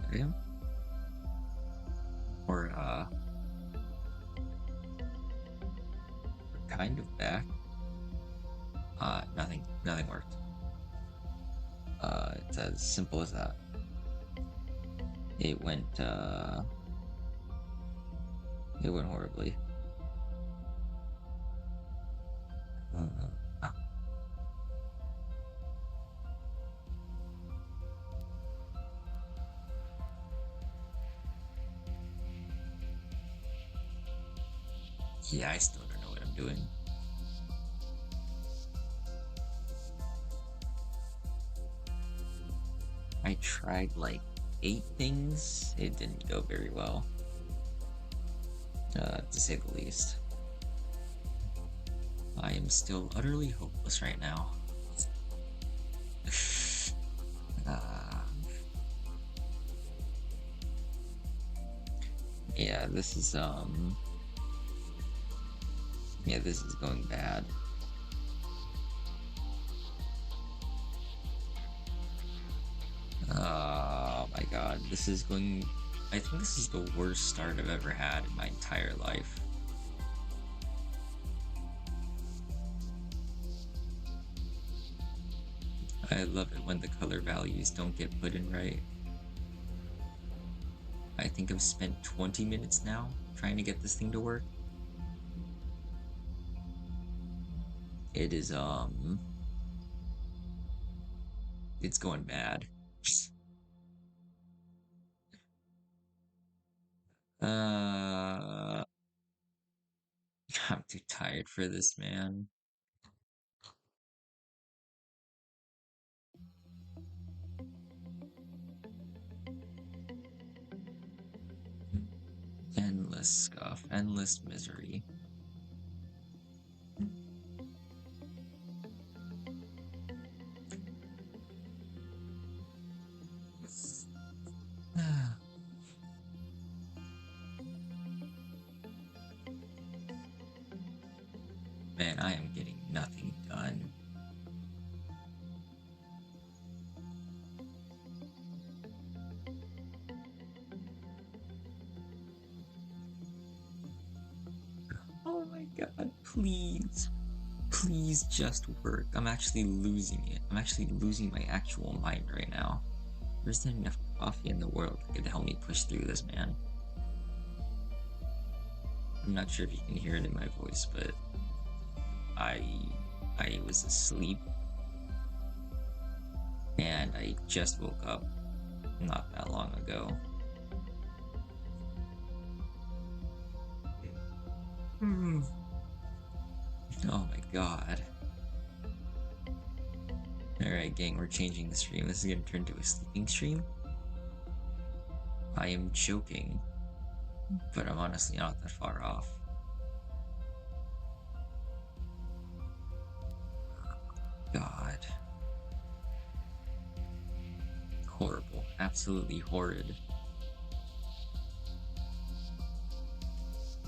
Okay. Or we're kind of back. Nothing worked. It's as simple as that. It went horribly. Uh, yeah, I still don't know what I'm doing. I tried like 8 things. It didn't go very well, to say the least. I am still utterly hopeless right now. uh, yeah, this is going bad. Oh my god, I think this is the worst start I've ever had in my entire life. I love it when the color values don't get put in right. I think I've spent 20 minutes now trying to get this thing to work. It is, it's going bad. Uh, I'm too tired for this, man. Endless scuff, endless misery. Man, I am getting nothing done. Oh my god, please. Please just work. I'm actually losing it. I'm actually losing my actual mind right now. There's not enough coffee in the world that could help me push through this, man. I'm not sure if you can hear it in my voice, but I I was asleep and I just woke up not that long ago. Hmm. Oh my god. Alright, gang, we're changing the stream. This is gonna turn to a sleeping stream. I am joking, but I'm honestly not that far off. God. Horrible. Absolutely horrid.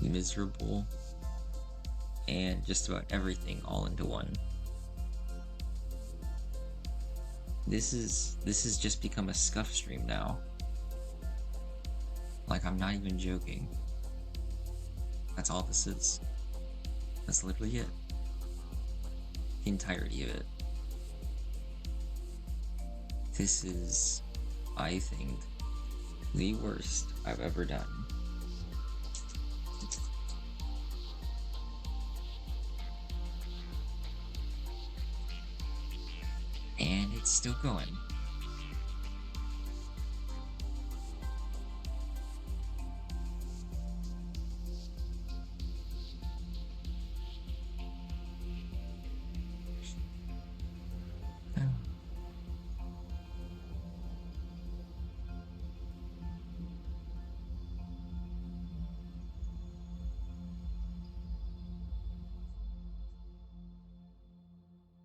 Miserable. And just about everything all into one. This has just become a scuff stream now. Like, I'm not even joking. That's all this is. That's literally it. The entirety of it. This is, I think, the worst I've ever done. And it's still going.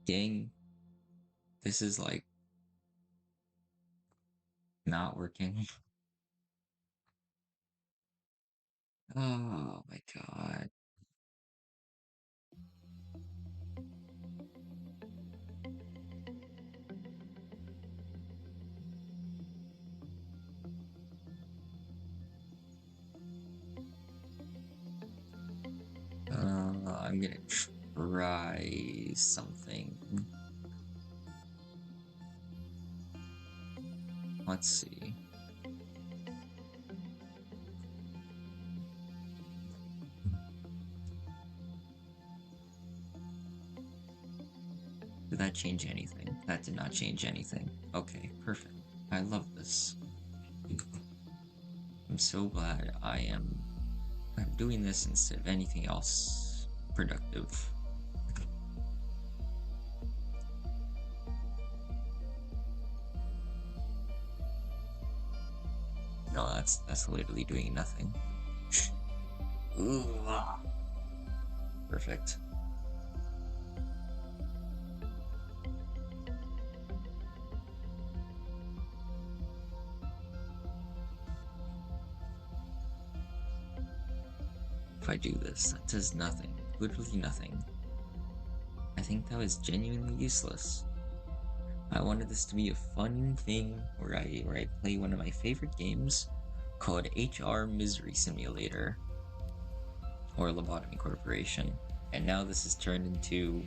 Gang, this is like not working. Oh my god. I'm gonna try something. Let's see. Did that change anything? That did not change anything. Okay, perfect. I love this. I'm so glad I'm doing this instead of anything else productive. No, that's literally doing nothing. Ooh, perfect. If I do this, that does nothing. Literally nothing. I think that was genuinely useless. I wanted this to be a fun thing where I play one of my favorite games called HR Misery Simulator or Lobotomy Corporation. And now this has turned into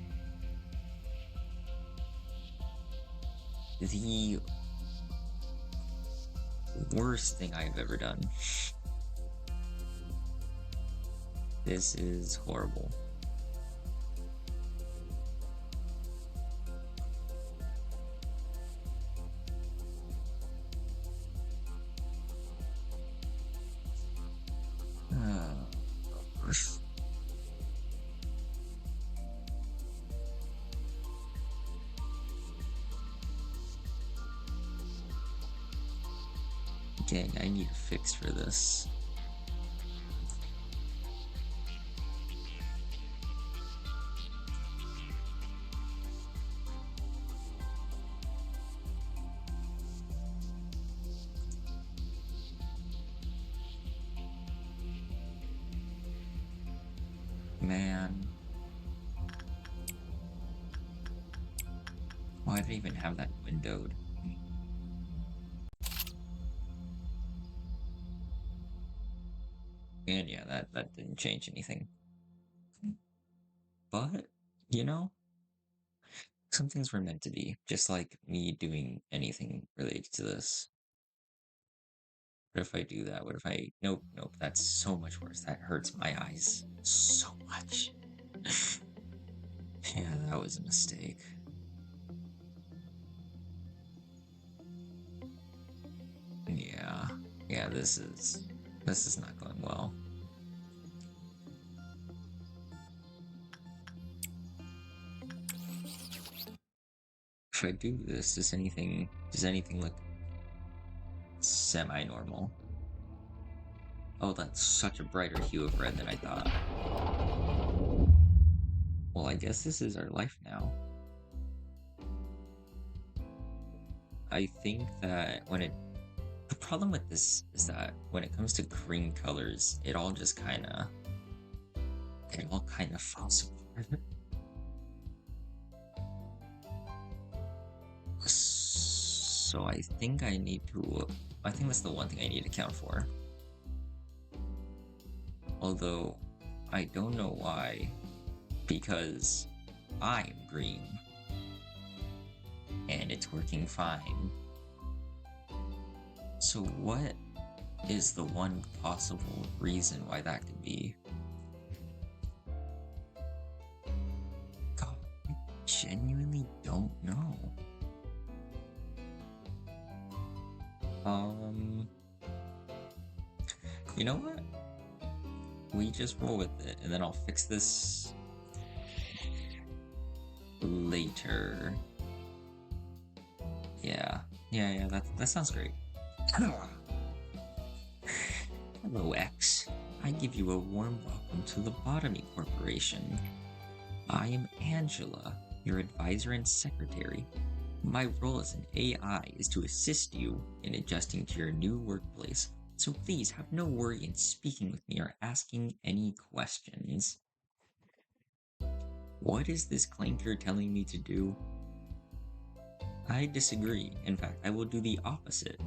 the worst thing I've ever done. This is horrible. Dang, I need a fix for this. Man. Why did I even have that windowed? And yeah, that didn't change anything. But, you know, some things were meant to be, just like me doing anything related to this. What if I do that? What if I... Nope, nope, that's so much worse. That hurts my eyes so much. Yeah, that was a mistake. Yeah, this is not going well. If I do this, does anything look semi-normal? Oh, that's such a brighter hue of red than I thought. Well, I guess this is our life now. I think that the problem with this is that when it comes to green colors, it all kind of falls apart. So I think I think that's the one thing I need to account for. Although, I don't know why, because I'm green. And it's working fine. So what is the one possible reason why that could be? God, I genuinely don't know. You know what? We just roll with it, and then I'll fix this later. Yeah, that sounds great. Hello, X. I give you a warm welcome to Lobotomy Corporation. I am Angela, your advisor and secretary. My role as an AI is to assist you in adjusting to your new workplace, so please have no worry in speaking with me or asking any questions. What is this clanker telling me to do? I disagree. In fact, I will do the opposite.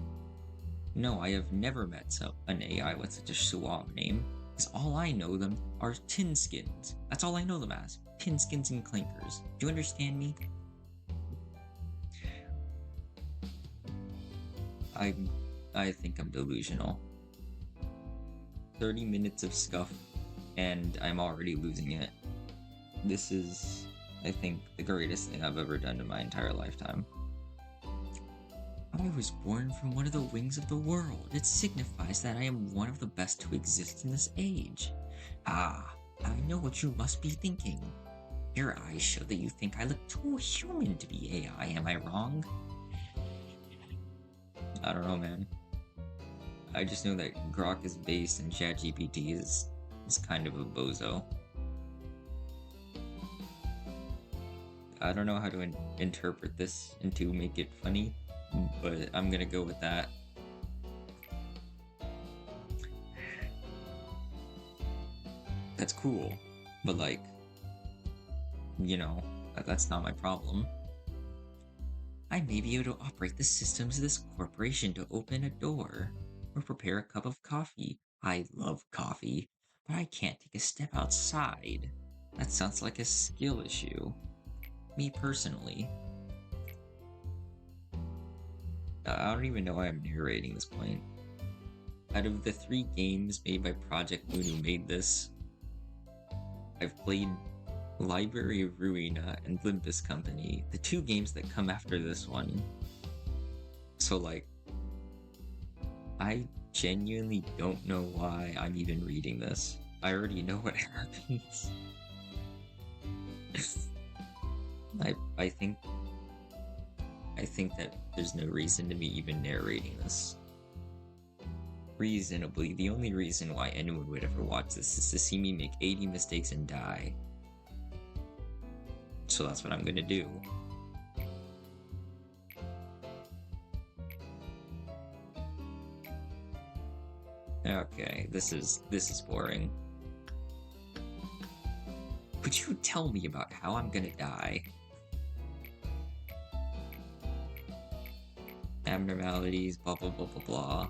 No, I have never met an AI with such a suave name. Because all I know them are tin skins. That's all I know them as. Tin skins and clinkers. Do you understand me? I I think I'm delusional. 30 minutes of scuff, and I'm already losing it. This is, I think, the greatest thing I've ever done in my entire lifetime. I was born from one of the wings of the world. It signifies that I am one of the best to exist in this age. Ah, I know what you must be thinking. Your eyes show that you think I look too human to be AI, am I wrong? I don't know, man. I just know that Grok is based and ChatGPT is kind of a bozo. I don't know how to interpret this and to make it funny, but I'm gonna go with that. That's cool, but like, you know, that's not my problem. I may be able to operate the systems of this corporation to open a door or prepare a cup of coffee. I love coffee, but I can't take a step outside. That sounds like a skill issue. Me personally. I don't even know why I'm narrating this point. Out of the 3 games made by Project Moon who made this, I've played Library of Ruina and Limbus Company, the 2 games that come after this one. So like, I genuinely don't know why I'm even reading this. I already know what happens. I think that there's no reason to me even narrating this. Reasonably, the only reason why anyone would ever watch this is to see me make 80 mistakes and die. So that's what I'm gonna do. Okay, this is boring. Could you tell me about how I'm gonna die? Abnormalities, blah blah blah blah blah.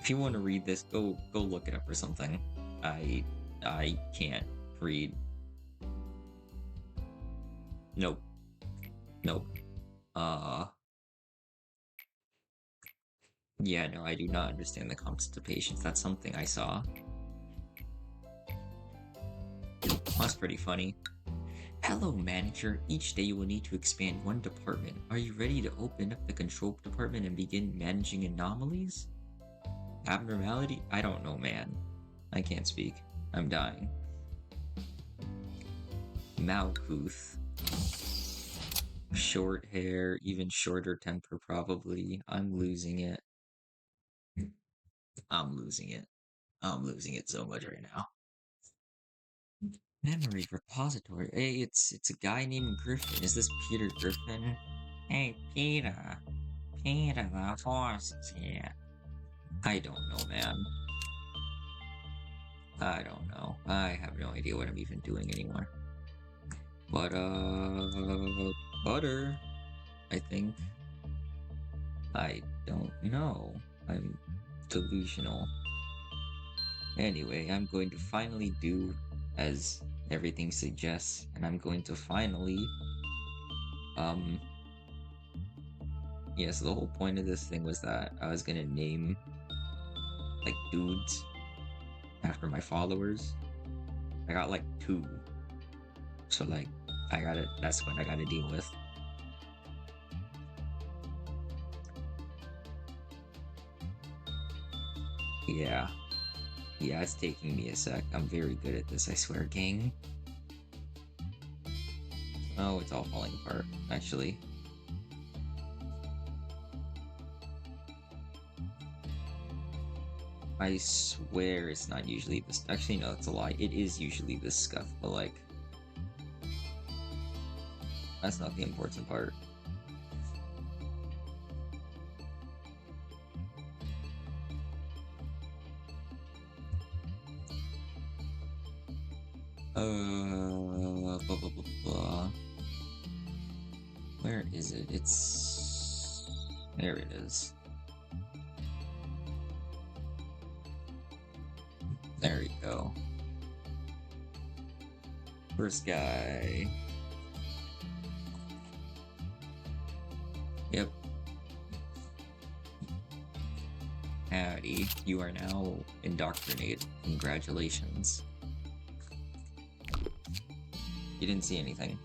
If you want to read this, go look it up or something. I can't read. Nope. Nope. Yeah, no, I do not understand the constipations. That's something I saw. That's pretty funny. Hello, manager. Each day you will need to expand one department. Are you ready to open up the control department and begin managing anomalies? Abnormality? I don't know, man. I can't speak. I'm dying. Malkuth. Short hair, even shorter temper, probably. I'm losing it. I'm losing it. I'm losing it so much right now. Memory repository. Hey, it's a guy named Griffin. Is this Peter Griffin? Hey, Peter. Peter, the horse is here. I don't know, man. I don't know. I have no idea what I'm even doing anymore. But, butter, I think. I don't know. I'm delusional. Anyway, I'm going to finally do as everything suggests, and I'm going to finally, yes, the whole point of this thing was that I was gonna name, like, dudes after my followers. I got, like, 2. So, like, that's what I gotta deal with. Yeah. Yeah, it's taking me a sec. I'm very good at this, I swear, gang. Oh, it's all falling apart, actually. I swear it's not usually this. Actually, no, it's a lie. It is usually this scuff, but like, that's not the important part. Blah blah blah blah. Where is it? There it is. First guy. Yep. Howdy. You are now indoctrinated. Congratulations. You didn't see anything.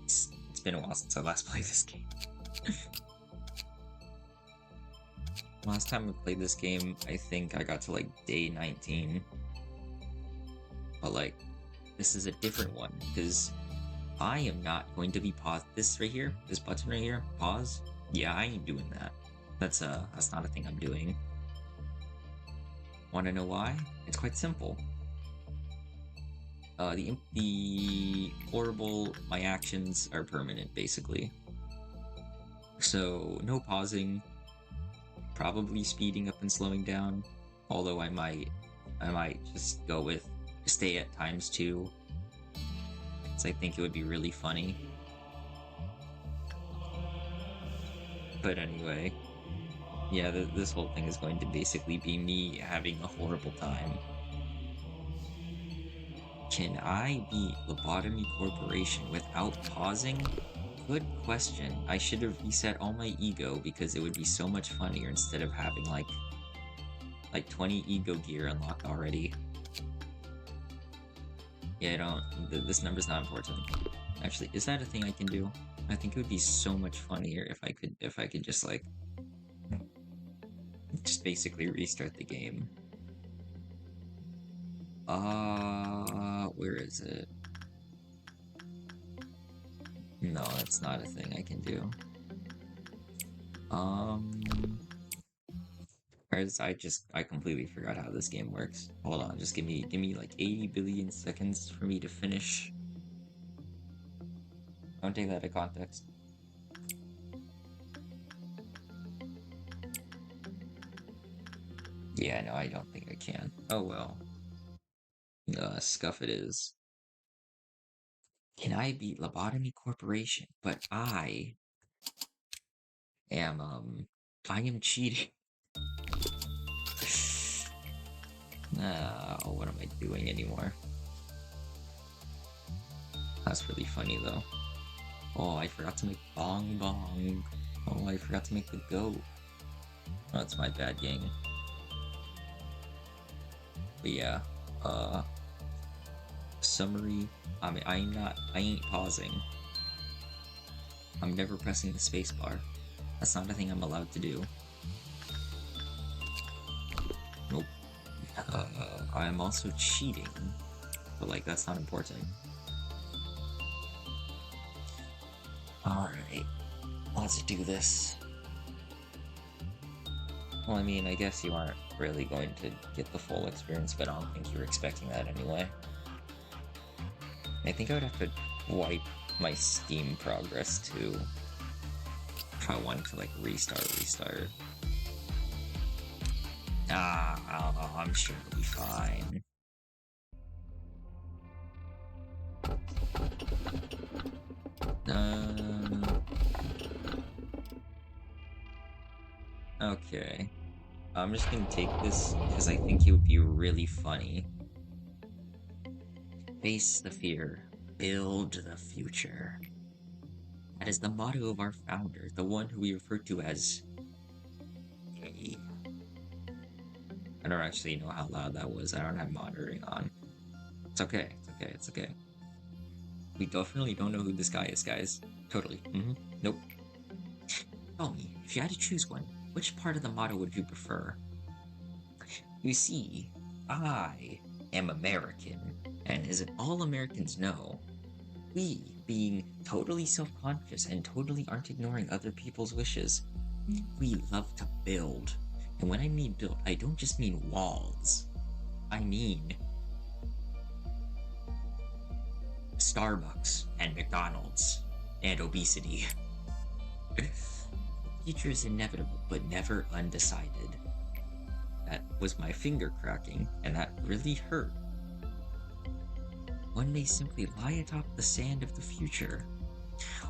It's been a while since I last played this game. Last time I played this game, I think I got to like day 19. But like, this is a different one, because I am not going to be paused. This right here, this button right here, pause. Yeah, I ain't doing that. That's not a thing I'm doing. Want to know why? It's quite simple. The horrible, my actions are permanent, basically. So no pausing, probably speeding up and slowing down. Although I might just go with stay at ×2, because I think it would be really funny. But anyway, yeah, this whole thing is going to basically be me having a horrible time. Can I beat Lobotomy Corporation without pausing? Good question. I should have reset all my ego, because it would be so much funnier instead of having like 20 ego gear unlocked already. Yeah, this number's not important. Actually, is that a thing I can do? I think it would be so much funnier if I could just like just basically restart the game. Where is it? No, that's not a thing I can do. I completely forgot how this game works. Hold on, just give me like 80 billion seconds for me to finish. Don't take that out of context. Yeah, no, I don't think I can. Oh well. Scuff it is. Can I beat Lobotomy Corporation? But I am cheating. What am I doing anymore? That's really funny though. Oh, I forgot to make bong bong. Oh, I forgot to make the goat. Oh, that's my bad, gang. But yeah, summary. I mean, I ain't pausing. I'm never pressing the spacebar. That's not a thing I'm allowed to do. Nope. I'm also cheating, but like, that's not important. Alright, let's do this. Well, I mean, I guess you aren't really going to get the full experience, but I don't think you were expecting that anyway. I think I would have to wipe my Steam progress too, if I wanted to like restart. I'm sure it'll be fine. Okay. I'm just gonna take this because I think it would be really funny. Face the fear, build the future. That is the motto of our founder, the one who we refer to as A. I don't actually know how loud that was. I don't have monitoring on. It's okay. It's okay. We definitely don't know who this guy is, guys. Totally. Nope. Tell me, if you had to choose one, which part of the motto would you prefer? You see, I am American, and as all Americans know, we, being totally self-conscious and totally aren't ignoring other people's wishes, we love to build. And when I mean build, I don't just mean walls. I mean Starbucks and McDonald's and obesity. The future is inevitable, but never undecided. That was my finger cracking, and that really hurt. One may simply lie atop the sand of the future,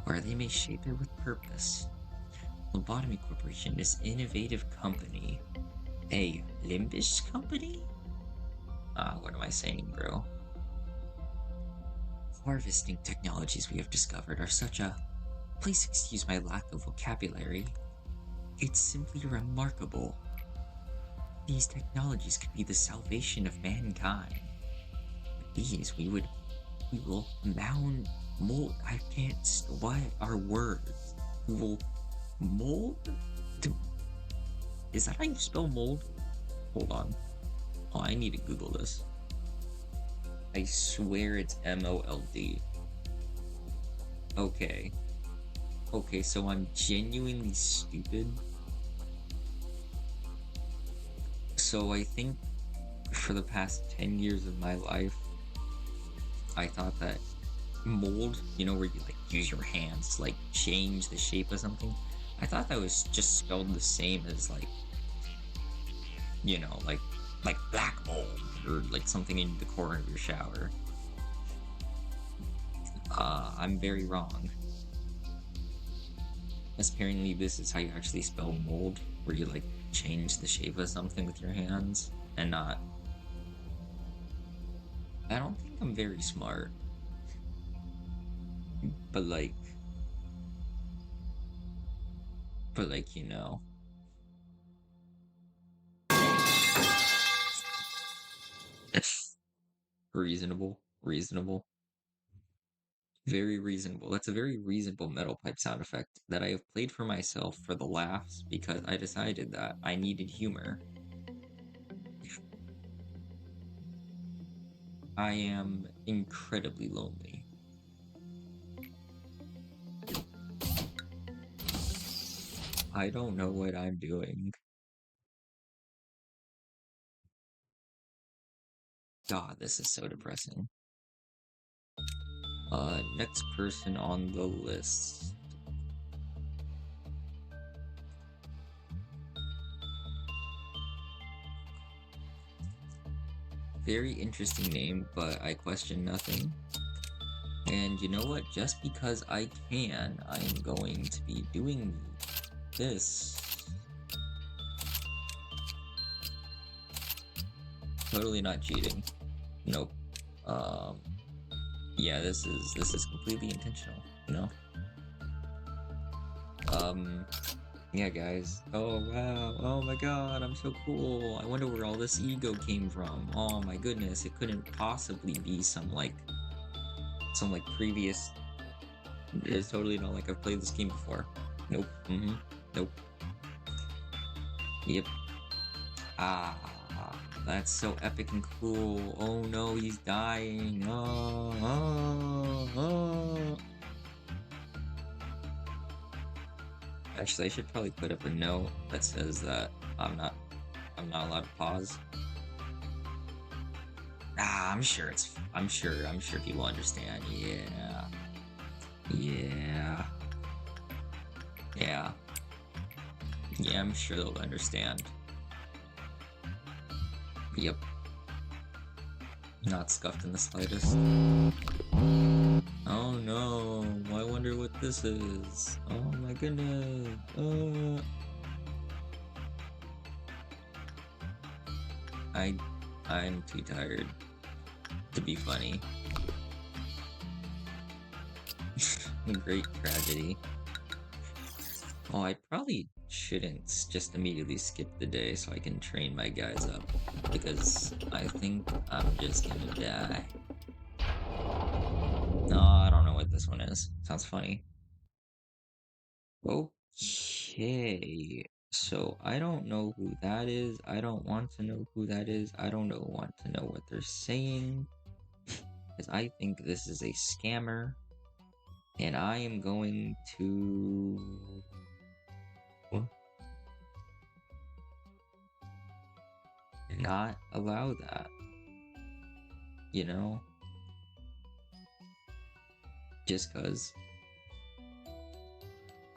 or they may shape it with purpose. Lobotomy Corporation is an innovative company. A limbish company? What am I saying, bro? harvesting technologies we have discovered are such a, please excuse my lack of vocabulary, it's simply remarkable. These technologies could be the salvation of mankind. With these, we will mold, I can't, what are words? We will mold? Is that how you spell mold? Hold on. Oh, I need to Google this. I swear it's M-O-L-D. Okay. Okay, so I'm genuinely stupid. So I think for the past 10 years of my life, I thought that mold, you know, where you like use your hands to like change the shape of something, I thought that was just spelled the same as like, you know, like black mold or like something in the corner of your shower. I'm very wrong. As apparently this is how you actually spell mold, where you like change the shape of something with your hands and not. I don't think I'm very smart. But like, you know. Reasonable. Reasonable. Very reasonable. That's a very reasonable metal pipe sound effect that I have played for myself for the laughs because I decided that I needed humor. I am incredibly lonely. I don't know what I'm doing. God, this is so depressing. Next person on the list. Very interesting name, but I question nothing. And you know what? Just because I can, I am going to be doing this. Totally not cheating. Nope. Yeah, this is completely intentional, you know? Yeah, guys. Oh, wow. Oh my god, I'm so cool. I wonder where all this ego came from. Oh my goodness, it couldn't possibly be some previous. It's totally not like I've played this game before. Nope. Nope. Yep. Ah, that's so epic and cool. Oh no, he's dying. Oh, oh, oh. Actually, I should probably put up a note that says that I'm not allowed to pause. I'm sure people understand. Yeah. Yeah. Yeah. Yeah, I'm sure they'll understand. Yep. Not scuffed in the slightest. Oh no, I wonder what this is. Oh my goodness. I I'm too tired to be funny. Great tragedy. Oh, I probably shouldn't just immediately skip the day so I can train my guys up, because I think I'm just gonna die. No, I don't know what this one is. Sounds funny. Okay. So I don't know who that is. I don't want to know who that is. I don't want to know what they're saying. Because I think this is a scammer. And I am going to not allow that. You know? Just because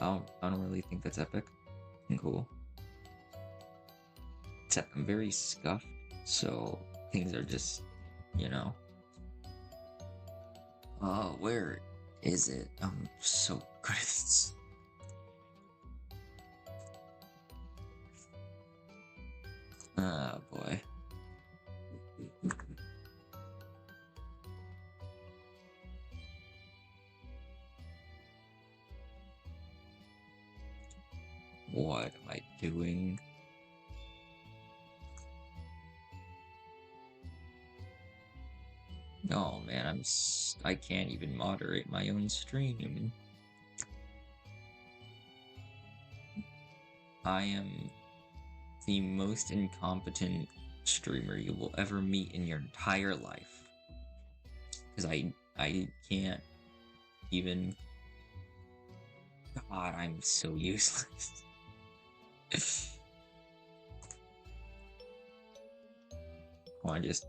I don't really think that's epic and cool. Except I'm very scuffed, so things are just, you know. Where is it? I'm so good at this. Ah, boy. What am I doing? Oh man, I can't even moderate my own stream. I am the most incompetent streamer you will ever meet in your entire life. Because I can't even. God, I'm so useless. Come on, just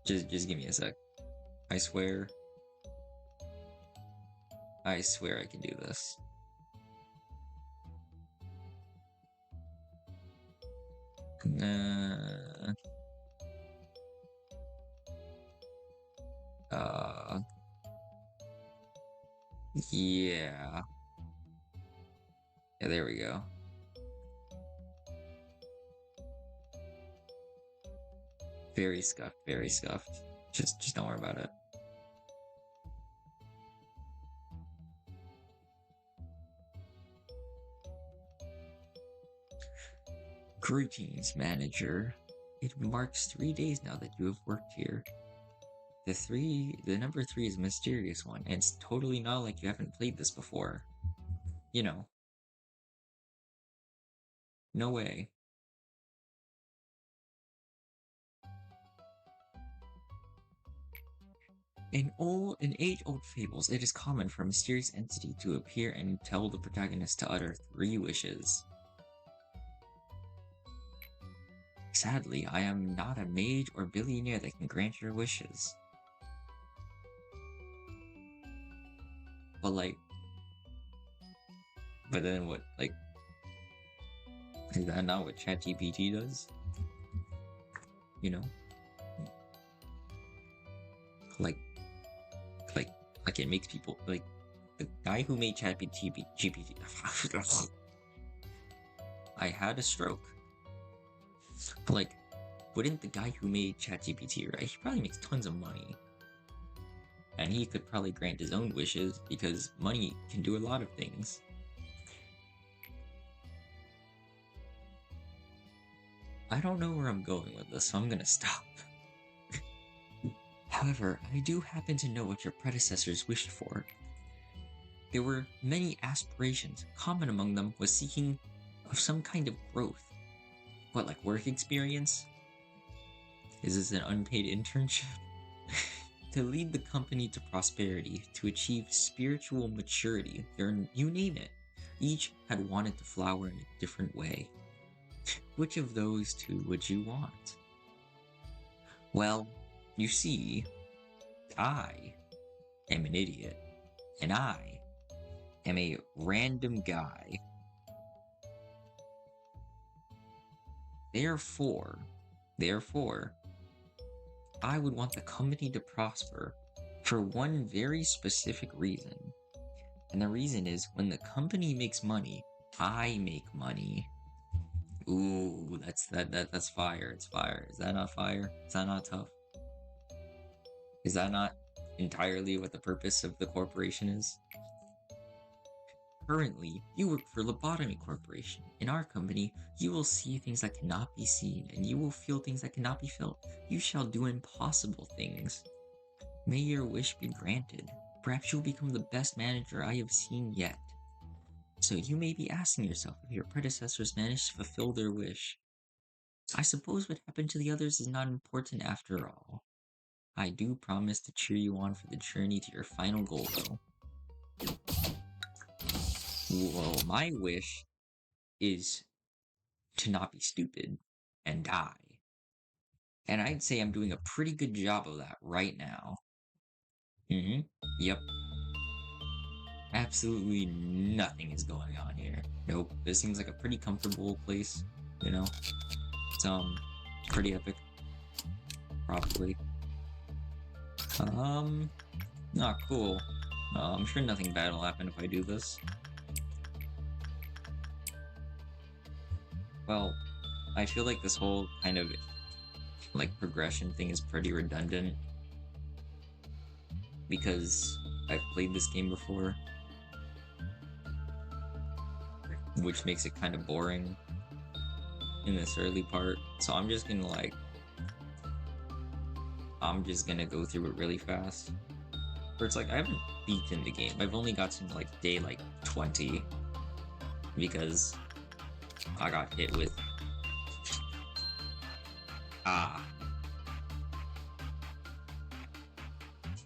give me a sec. I swear I can do this. Yeah. Yeah, there we go. Very scuffed, very scuffed. Just don't worry about it. Greetings, manager. It marks 3 days now that you have worked here. The number 3 is a mysterious one, and it's totally not like you haven't played this before. You know. No way. In age-old fables, it is common for a mysterious entity to appear and tell the protagonist to utter 3 wishes. Sadly, I am not a mage or billionaire that can grant your wishes. But then what, is that not what ChatGPT does? You know? Like, it makes people, the guy who made ChatGPT, I had a stroke. Wouldn't the guy who made ChatGPT, right? He probably makes tons of money. And he could probably grant his own wishes, because money can do a lot of things. I don't know where I'm going with this, so I'm gonna stop. However, I do happen to know what your predecessors wished for. There were many aspirations. Common among them was seeking of some kind of growth. What, like work experience? Is this an unpaid internship? To lead the company to prosperity, to achieve spiritual maturity, you name it. Each had wanted to flower in a different way. Which of those 2 would you want? Well, you see, I am an idiot, and I am a random guy. Therefore, I would want the company to prosper for one very specific reason. And the reason is, when the company makes money, I make money. Ooh, that's fire. It's fire. Is that not fire? Is that not tough? Is that not entirely what the purpose of the corporation is? Currently, you work for Lobotomy Corporation. In our company, you will see things that cannot be seen, and you will feel things that cannot be felt. You shall do impossible things. May your wish be granted. Perhaps you will become the best manager I have seen yet. So you may be asking yourself if your predecessors managed to fulfill their wish. I suppose what happened to the others is not important after all. I do promise to cheer you on for the journey to your final goal, though. Well, my wish is to not be stupid and die. And I'd say I'm doing a pretty good job of that right now. Yep. Absolutely nothing is going on here. Nope. This seems like a pretty comfortable place, you know? It's, pretty epic. Probably. Not cool. I'm sure nothing bad will happen if I do this. Well, I feel like this whole kind of, progression thing is pretty redundant. Because I've played this game before. which makes it kind of boring in this early part. So I'm just gonna go through it really fast. Where it's like I haven't beaten the game. I've only got to like day 20 because I got hit with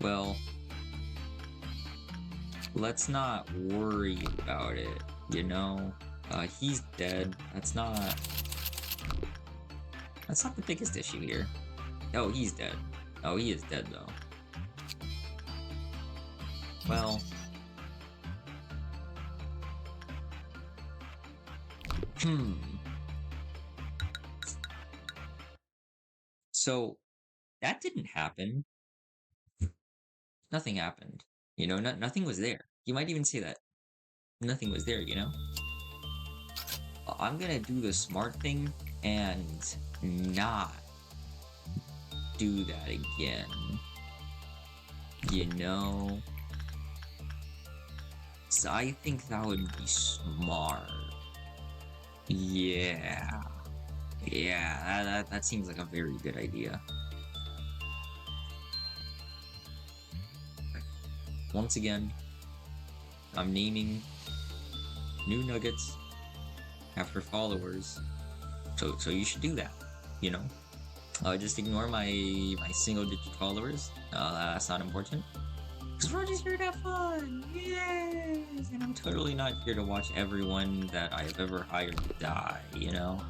well, let's not worry about it, you know? He's dead. That's not the biggest issue here. Oh, he's dead. Oh, he is dead though. Well, so that didn't happen. Nothing happened. You know, nothing was there. You might even say that nothing was there, you know? I'm gonna do the smart thing and not do that again. You know? So I think that would be smart. Yeah. Yeah, that seems like a very good idea. Once again, I'm naming new nuggets after followers. So you should do that, you know? Just ignore my single digit followers. That's not important. Because we're just here to have fun! Yes! And I'm totally not here to watch everyone that I've ever hired die, you know?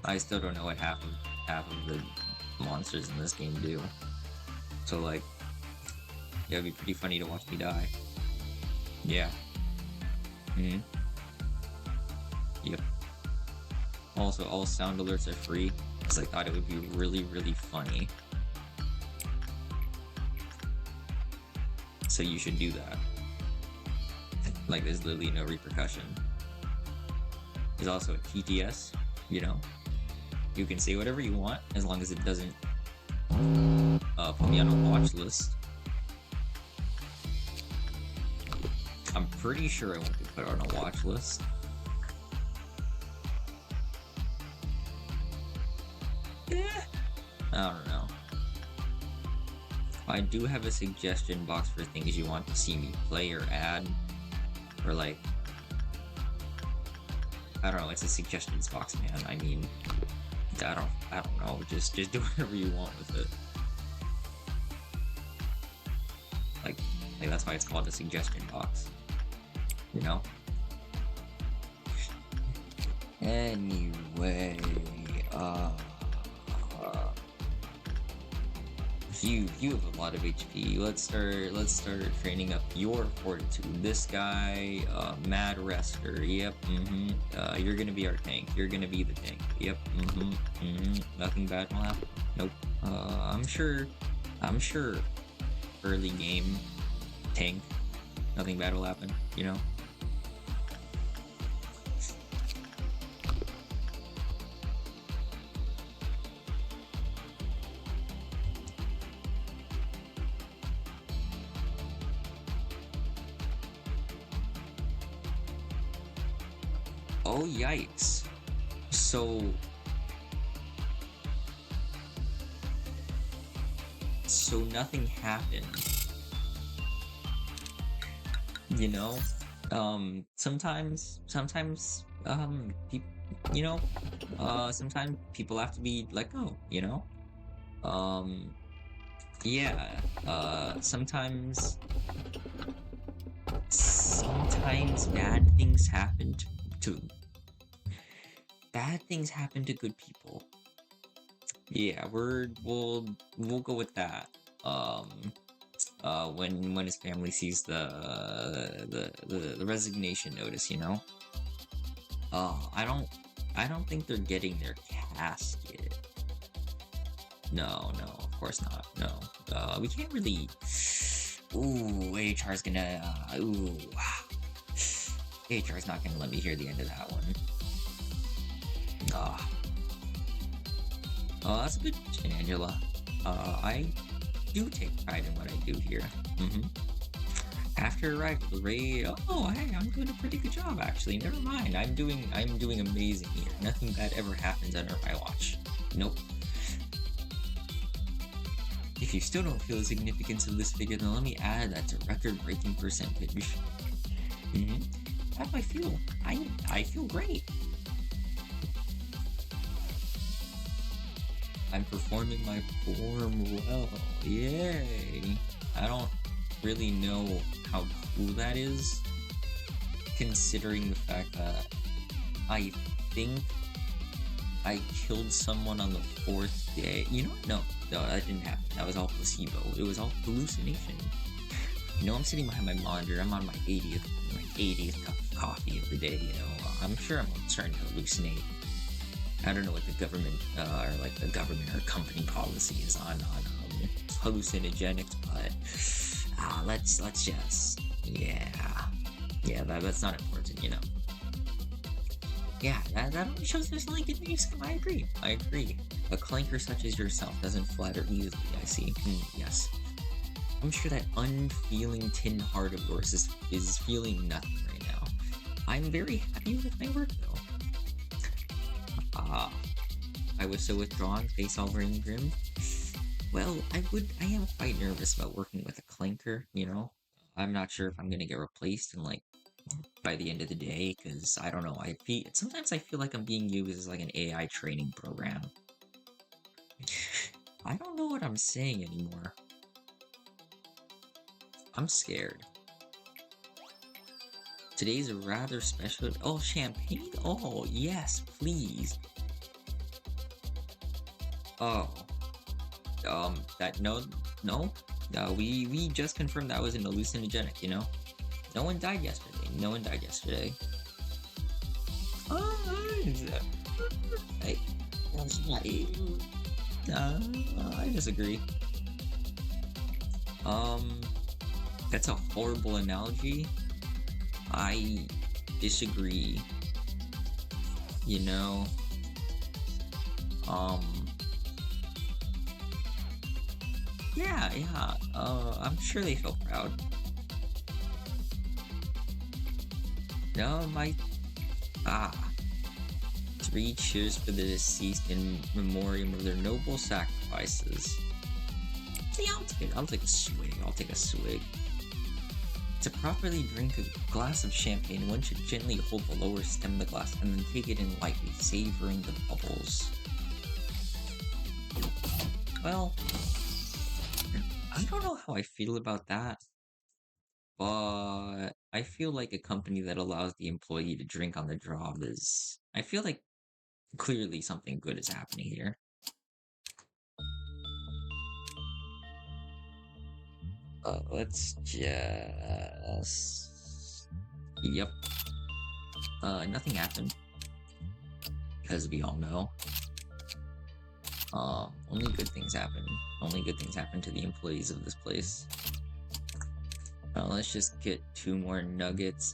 I still don't know what half of the monsters in this game do. So like, yeah, it'd be pretty funny to watch me die. Yeah. Yep. Also, all sound alerts are free, because I thought it would be really, really funny. So you should do that. Like, there's literally no repercussion. There's also a TTS, you know? You can say whatever you want, as long as it doesn't put me on a watch list. I'm pretty sure I won't be put on a watch list. I don't know. I do have a suggestion box for things you want to see me play or add. Or like, I don't know, it's a suggestions box, man. I mean, I don't know, just do whatever you want with it. Like that's why it's called a suggestion box. You know? Anyway, you have a lot of HP. Let's start training up your fortitude. This guy, Mad Rester. Yep. You're gonna be our tank. You're gonna be the tank. Yep. Nothing bad will happen. Nope. I'm sure. Early game tank. Nothing bad will happen. You know. Oh, yikes. So nothing happened. You know? Sometimes, people, you know, sometimes people have to be let go, you know? Yeah, sometimes bad things happen to good people. Yeah, we'll go with that. When his family sees the resignation notice, you know. I don't think they're getting their casket. No, of course not. No, we can't really. Ooh, HR's gonna. HR's not gonna let me hear the end of that one. Oh, that's a good question, Angela. I do take pride in what I do here. After arrival, the raid. Oh, hey, I'm doing a pretty good job actually. Never mind. I'm doing amazing here. Nothing bad ever happens under my watch. Nope. If you still don't feel the significance of this figure, then let me add that to record-breaking percentage. How do I feel? I feel great. I'm performing my form well. Yay! I don't really know how cool that is, considering the fact that I think I killed someone on the 4th day. You know what? No, that didn't happen. That was all placebo. It was all hallucination. You know, I'm sitting behind my monitor. I'm on my 80th cup of coffee of the day. You know, I'm sure I'm starting to hallucinate. I don't know what the government or company policy is on hallucinogenics, but let's just that's not important, you know. Yeah, that only shows there's only good news. I agree. A clanker such as yourself doesn't flatter easily. I see. Yes. I'm sure that unfeeling tin heart of yours is feeling nothing right now. I'm very happy with my work, though. I was so withdrawn, face all very grim. Well, I am quite nervous about working with a clanker, you know? I'm not sure if I'm gonna get replaced in, by the end of the day, because I don't know, sometimes I feel like I'm being used as, an AI training program. I don't know what I'm saying anymore. I'm scared. Today's a rather special... Oh, champagne? Oh, yes, please. Oh. We just confirmed that was an hallucinogenic, you know? No one died yesterday. I disagree. That's a horrible analogy. I disagree. You know? Yeah, I'm sure they feel proud. No, 3 cheers for the deceased in memoriam of their noble sacrifices. Yeah, I'll take a swig. To properly drink a glass of champagne, one should gently hold the lower stem of the glass and then take it in lightly, savoring the bubbles. Well, I don't know how I feel about that, but I feel like a company that allows the employee to drink on the job I feel like clearly something good is happening here. Let's just... Yep. Nothing happened. Because we all know. Only good things happen. Only good things happen to the employees of this place. Let's just get 2 more nuggets.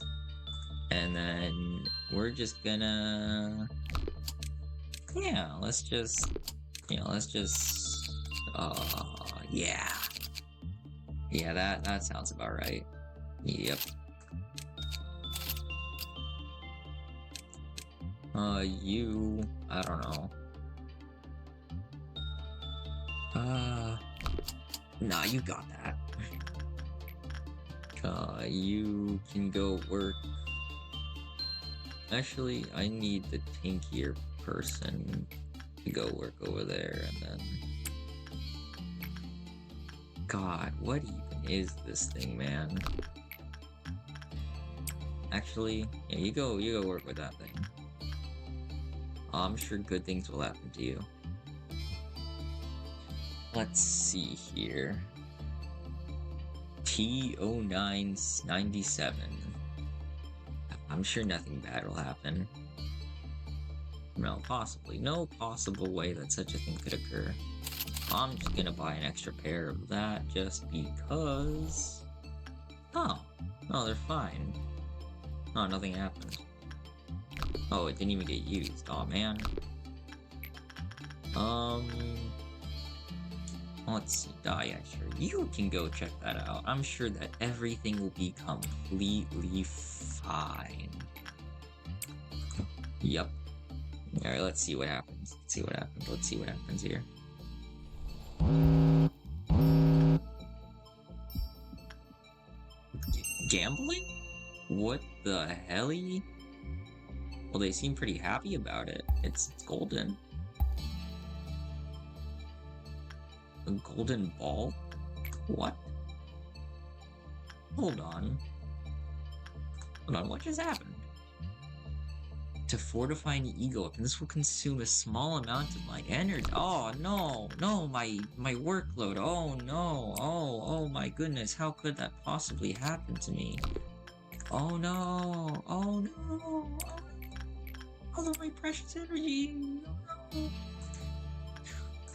And then we're just gonna... Yeah, let's just... Yeah. Yeah, that sounds about right. Yep. I don't know. Nah, you got that. You can go work. Actually, I need the tankier person to go work over there, and then... God, what even is this thing, man? Actually, yeah, you go work with that thing. I'm sure good things will happen to you. Let's see here. T0997. I'm sure nothing bad will happen. No possible way that such a thing could occur. I'm just gonna buy an extra pair of that just because... Oh, they're fine. Oh, nothing happened. Oh, it didn't even get used. Oh man. Let's see, Diacher. You can go check that out. I'm sure that everything will be completely fine. Yup. Alright, let's see what happens. Let's see what happens. Let's see what happens here. Gambling? What the helly? Well, they seem pretty happy about it. It's golden. A golden ball? What? Hold on. Hold on, what just happened? To fortify an ego weapon, this will consume a small amount of my energy. Oh no, no, my workload. Oh no, oh my goodness, how could that possibly happen to me? Oh no, oh no, all of my precious energy.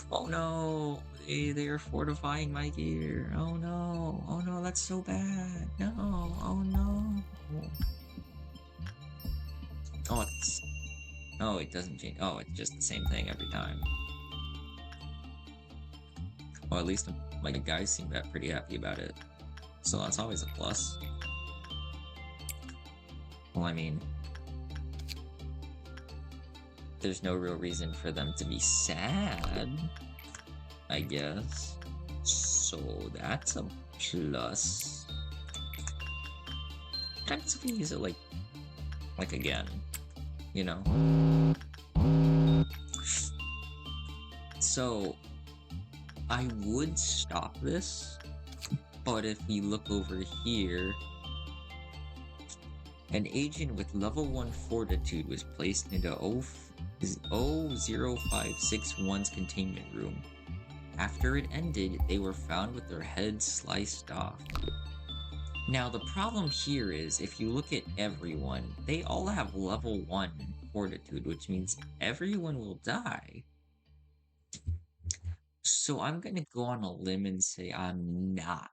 Oh no, they are fortifying my gear. Oh no, that's so bad. No, oh no. Oh, it doesn't change. Oh, it's just the same thing every time. Well, at least my guys seem pretty happy about it. So that's always a plus. Well, I mean, there's no real reason for them to be sad, I guess. So that's a plus. I guess if we use it like again, you know? So I would stop this, but if we look over here, an agent with level 1 fortitude was placed into 00561's containment room. After it ended, they were found with their heads sliced off. Now, the problem here is, if you look at everyone, they all have level 1 fortitude, which means everyone will die. So I'm gonna go on a limb and say I'm not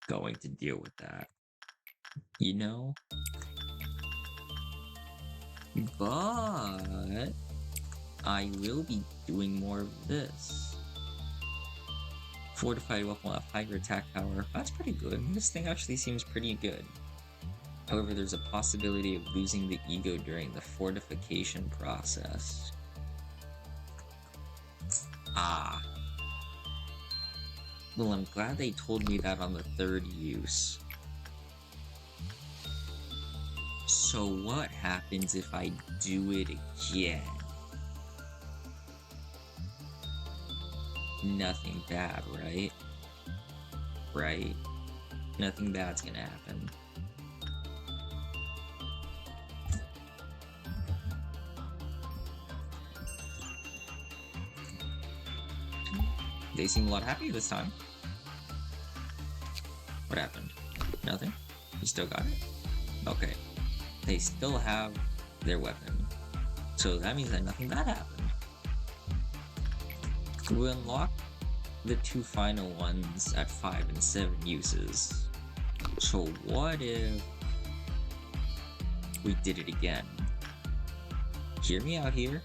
going to deal with that. You know? But I will be doing more of this. Fortified weapon will have higher attack power. That's pretty good. This thing actually seems pretty good. However, there's a possibility of losing the ego during the fortification process. Ah. Well, I'm glad they told me that on the third use. So what happens if I do it again? Nothing bad, right? Right? Nothing bad's gonna happen. They seem a lot happier this time. What happened? Nothing? You still got it? Okay. They still have their weapon. So that means that nothing bad happened. We unlock the two final ones at 5 and 7 uses. So what if we did it again? Hear me out here.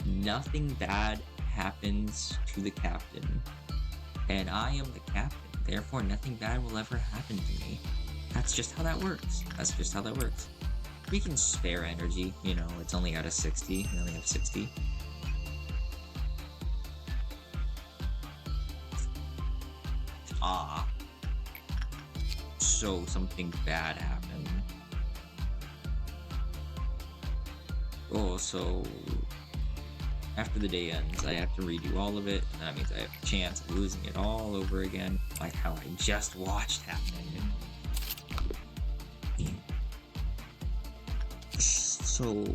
Nothing bad happens to the captain. And I am the captain. Therefore, nothing bad will ever happen to me. That's just how that works. That's just how that works. We can spare energy, you know, it's only out of 60. We only have 60. Ah. So something bad happened. Oh, so after the day ends, I have to redo all of it, and that means I have a chance of losing it all over again, like how I just watched happen. So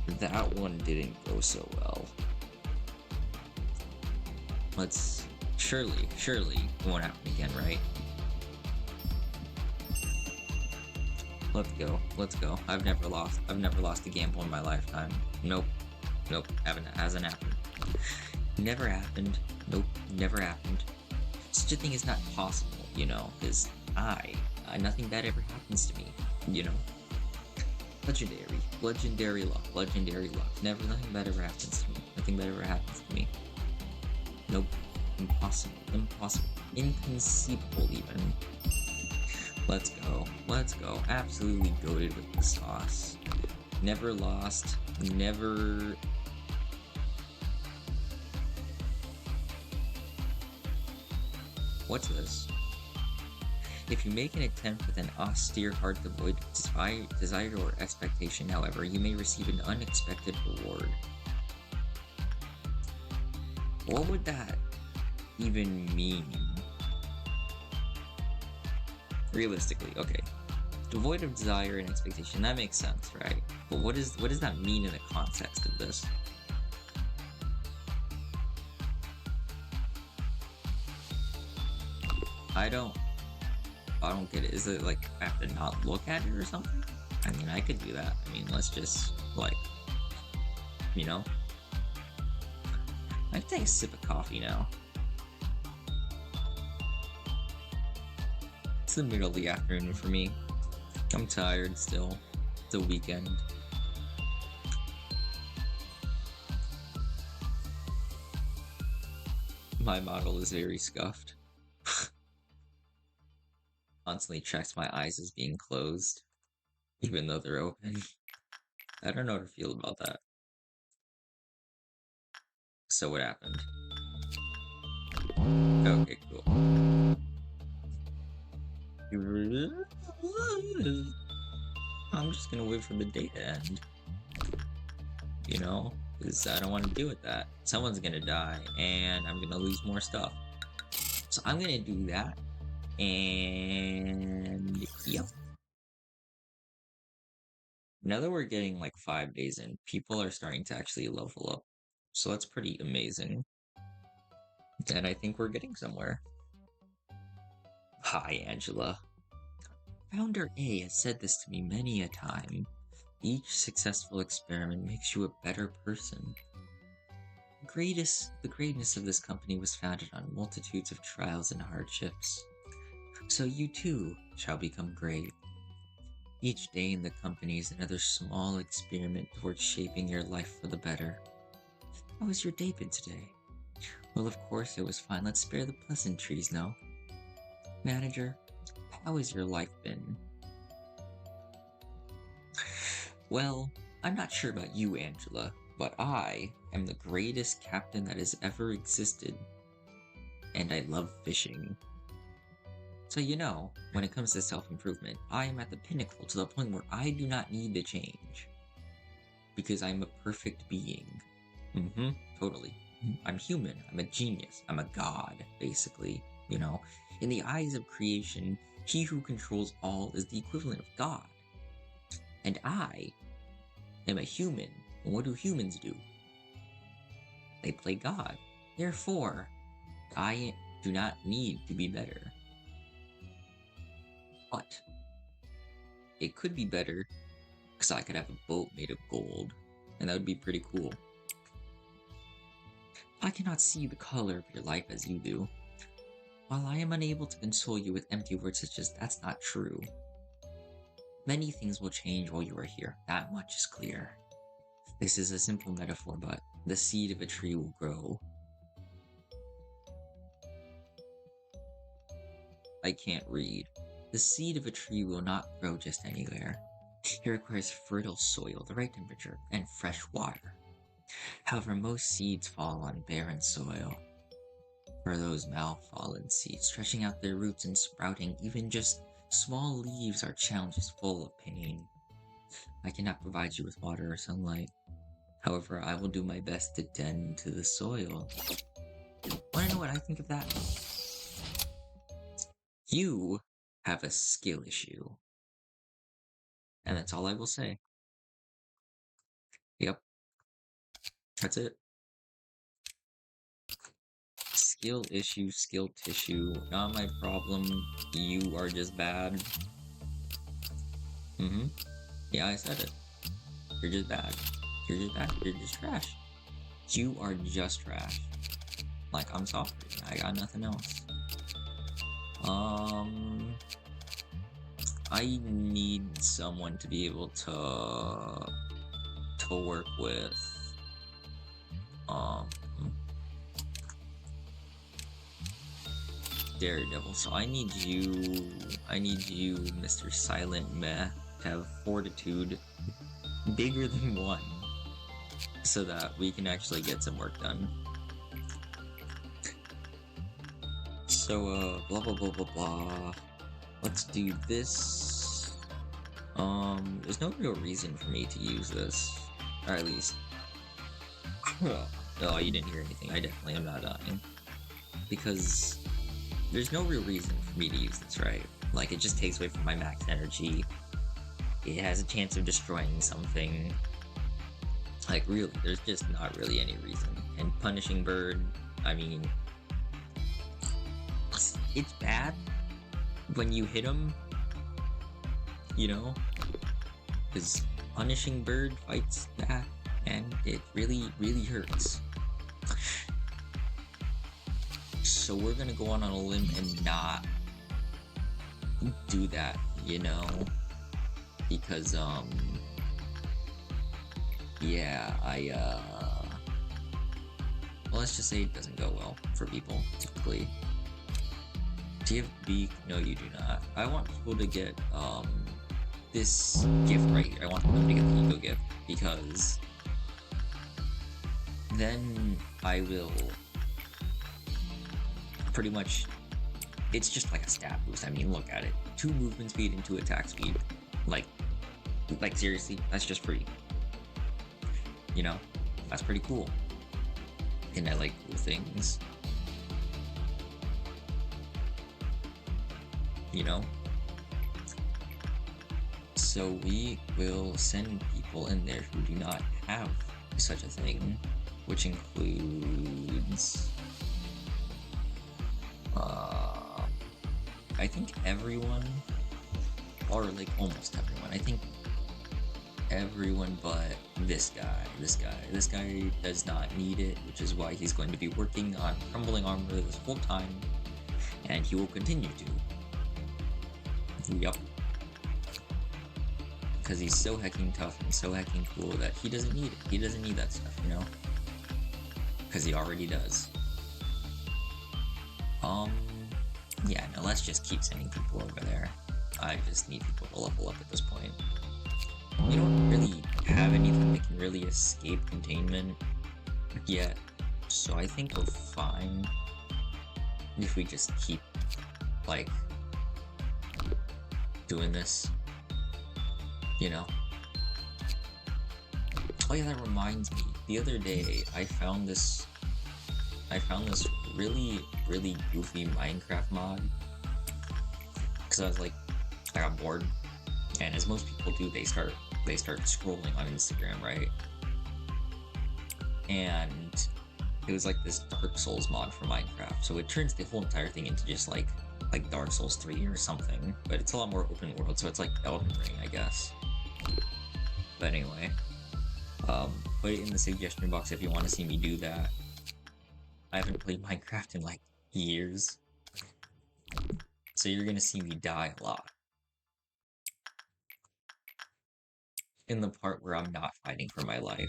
that one didn't go so well. Surely it won't happen again, right? Let's go. I've never lost a gamble in my lifetime. Nope, hasn't happened. Never happened. Nope, never happened. Such a thing is not possible, you know, because nothing bad ever happens to me, you know? Legendary luck. Nothing bad ever happens to me. Nope. Impossible. Impossible. Inconceivable, even. Let's go. Let's go. Absolutely goated with the sauce. Never lost. Never... What's this? If you make an attempt with an austere heart devoid of desire or expectation, however, you may receive an unexpected reward. What would that even mean? Realistically, okay. Devoid of desire and expectation, that makes sense, right? But what does that mean in the context of this? I don't get it. Is it like I have to not look at it or something? I mean, I could do that. I mean, let's just like, you know, I can take a sip of coffee now. It's the middle of the afternoon for me. I'm tired still. It's a weekend. My model is very scuffed. Constantly checks my eyes as being closed, even though they're open. I don't know how to feel about that. So what happened? Okay, cool. I'm just gonna wait for the day to end. You know? Because I don't want to deal with that. Someone's gonna die, and I'm gonna lose more stuff. So I'm gonna do that. And yep. Now that we're getting like 5 days in, people are starting to actually level up. So that's pretty amazing. And I think we're getting somewhere. Hi, Angela. Founder A has said this to me many a time. Each successful experiment makes you a better person. The greatness of this company was founded on multitudes of trials and hardships. So you too shall become great. Each day in the company is another small experiment towards shaping your life for the better. How has your day been today? Well, of course it was fine. Let's spare the pleasantries, no? Manager, how has your life been? Well, I'm not sure about you, Angela, but I am the greatest captain that has ever existed. And I love fishing. So you know, when it comes to self-improvement, I am at the pinnacle to the point where I do not need to change. Because I'm a perfect being. Totally. I'm human, I'm a genius, I'm a god, basically, you know? In the eyes of creation, he who controls all is the equivalent of God. And I am a human, and what do humans do? They play God. Therefore, I do not need to be better. But it could be better, because I could have a boat made of gold, and that would be pretty cool. I cannot see the color of your life as you do. While I am unable to console you with empty words such as "that's not true," many things will change while you are here, that much is clear. This is a simple metaphor, but the seed of a tree will grow. I can't read. The seed of a tree will not grow just anywhere. It requires fertile soil, the right temperature, and fresh water. However, most seeds fall on barren soil. For those malfallen seeds, stretching out their roots and sprouting even just small leaves are challenges full of pain. I cannot provide you with water or sunlight. However, I will do my best to tend to the soil. Wanna know what I think of that? You have a skill issue. And that's all I will say. Yep. That's it. Skill issue, skill tissue, not my problem. You are just bad. Yeah, I said it. You're just bad. You're just bad. You're just trash. You are just trash. Like, I'm sorry. I got nothing else. I need someone to be able to work with. Daredevil. So I need you, Mr. Silent Meh, to have fortitude bigger than 1, so that we can actually get some work done. So, blah blah blah blah blah. Let's do this. There's no real reason for me to use this. Or at least... Oh, you didn't hear anything. I definitely am not dying. Because there's no real reason for me to use this, right? Like, it just takes away from my max energy. It has a chance of destroying something. Like, really, there's just not really any reason. And Punishing Bird, I mean... It's bad when you hit him, you know? Because Punishing Bird fights back, and it really, really hurts. So we're gonna go on a limb and not do that, you know? Because, yeah, well, let's just say it doesn't go well for people, typically. Do you have beak? No, you do not. I want people to get, this gift right here. I want them to get the ego gift, because then I will pretty much... It's just like a stat boost. I mean, look at it. 2 movement speed and 2 attack speed. Like seriously, that's just free. You know? That's pretty cool. And I like cool things. You know? So we will send people in there who do not have such a thing, which includes... I think everyone, or like almost everyone. I think everyone but this guy. This guy does not need it, which is why he's going to be working on crumbling armor this whole time, and he will continue to. Yup. Because he's so hecking tough and so hecking cool that he doesn't need it. He doesn't need that stuff, you know? Because he already does. Yeah, no, let's just keep sending people over there. I just need people to level up at this point. You don't really have anything that can really escape containment yet, so I think we're fine if we just keep, like, doing this, you know? Oh yeah, that reminds me, the other day I found this really, really goofy Minecraft mod, because I was like, I got bored, and as most people do, they start scrolling on Instagram, right? And it was like this Dark Souls mod for Minecraft, so it turns the whole entire thing into just like Dark Souls 3 or something, but it's a lot more open world, so it's like Elden Ring, I guess. But anyway, put it in the suggestion box if you want to see me do that. I haven't played Minecraft in like years, so you're gonna see me die a lot. In the part where I'm not fighting for my life.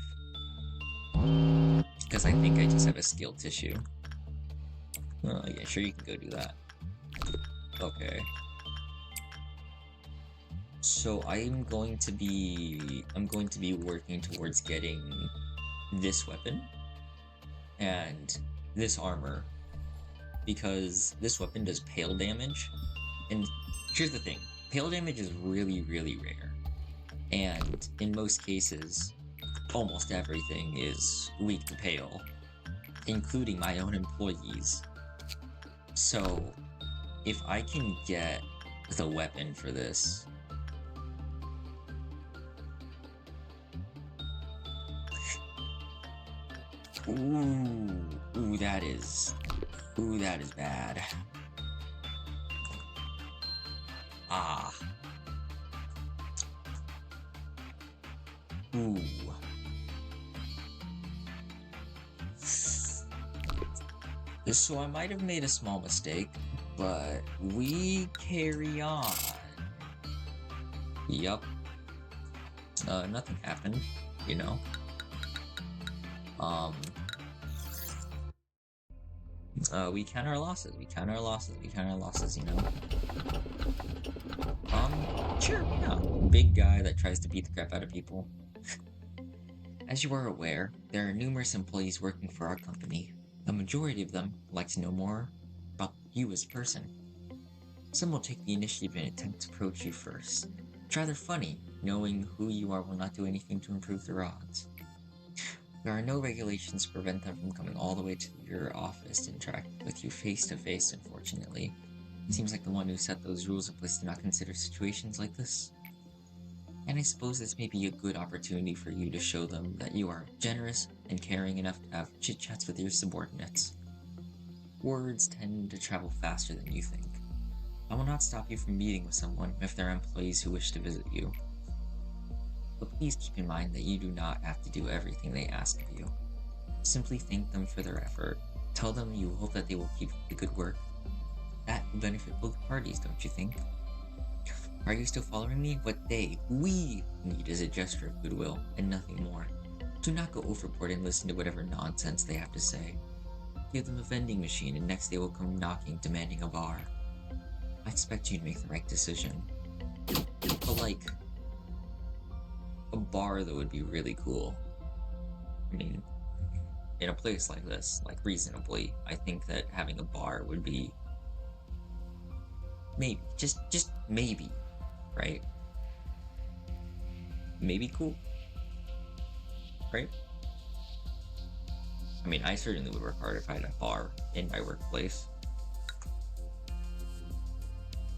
Because I think I just have a skill tissue. Oh yeah, sure, you can go do that. Okay. So I'm going to be working towards getting this weapon and this armor, because this weapon does pale damage, and here's the thing, pale damage is really, really rare, and in most cases, almost everything is weak to pale, including my own employees. So if I can get the weapon for this, ooh, that is bad. Ah. Ooh. So I might have made a small mistake, but we carry on. Yup. Nothing happened, you know? We count our losses, we count our losses, we count our losses, you know? Sure, why not? Big guy that tries to beat the crap out of people. As you are aware, there are numerous employees working for our company. The majority of them would like to know more about you as a person. Some will take the initiative and attempt to approach you first. It's rather funny, knowing who you are will not do anything to improve their odds. There are no regulations to prevent them from coming all the way to your office to interact with you face to face, unfortunately. It seems like the one who set those rules in place did not consider situations like this. And I suppose this may be a good opportunity for you to show them that you are generous and caring enough to have chit-chats with your subordinates. Words tend to travel faster than you think. I will not stop you from meeting with someone if there are employees who wish to visit you. But please keep in mind that you do not have to do everything they ask of you. Simply thank them for their effort. Tell them you hope that they will keep the good work. That will benefit both parties, don't you think? Are you still following me? What we need is a gesture of goodwill, and nothing more. Do not go overboard and listen to whatever nonsense they have to say. Give them a vending machine, and next they will come knocking, demanding a bar. I expect you to make the right decision. But like, a bar that would be really cool. I mean, in a place like this, like reasonably, I think that having a bar would be maybe, just maybe, right? Maybe cool, right? I mean, I certainly would work hard if I had a bar in my workplace.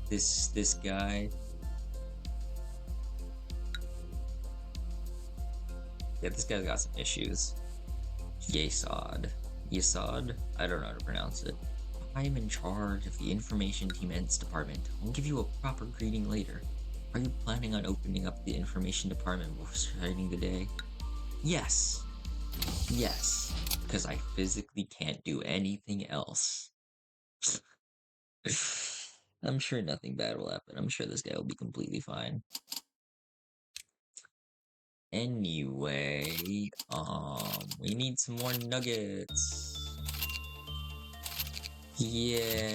This guy. Yeah, this guy's got some issues. Yesod. I don't know how to pronounce it. I am in charge of the information team's department. I'll give you a proper greeting later. Are you planning on opening up the information department before starting the day? Yes. Yes. Because I physically can't do anything else. I'm sure nothing bad will happen. I'm sure this guy will be completely fine. Anyway, we need some more nuggets. Yay!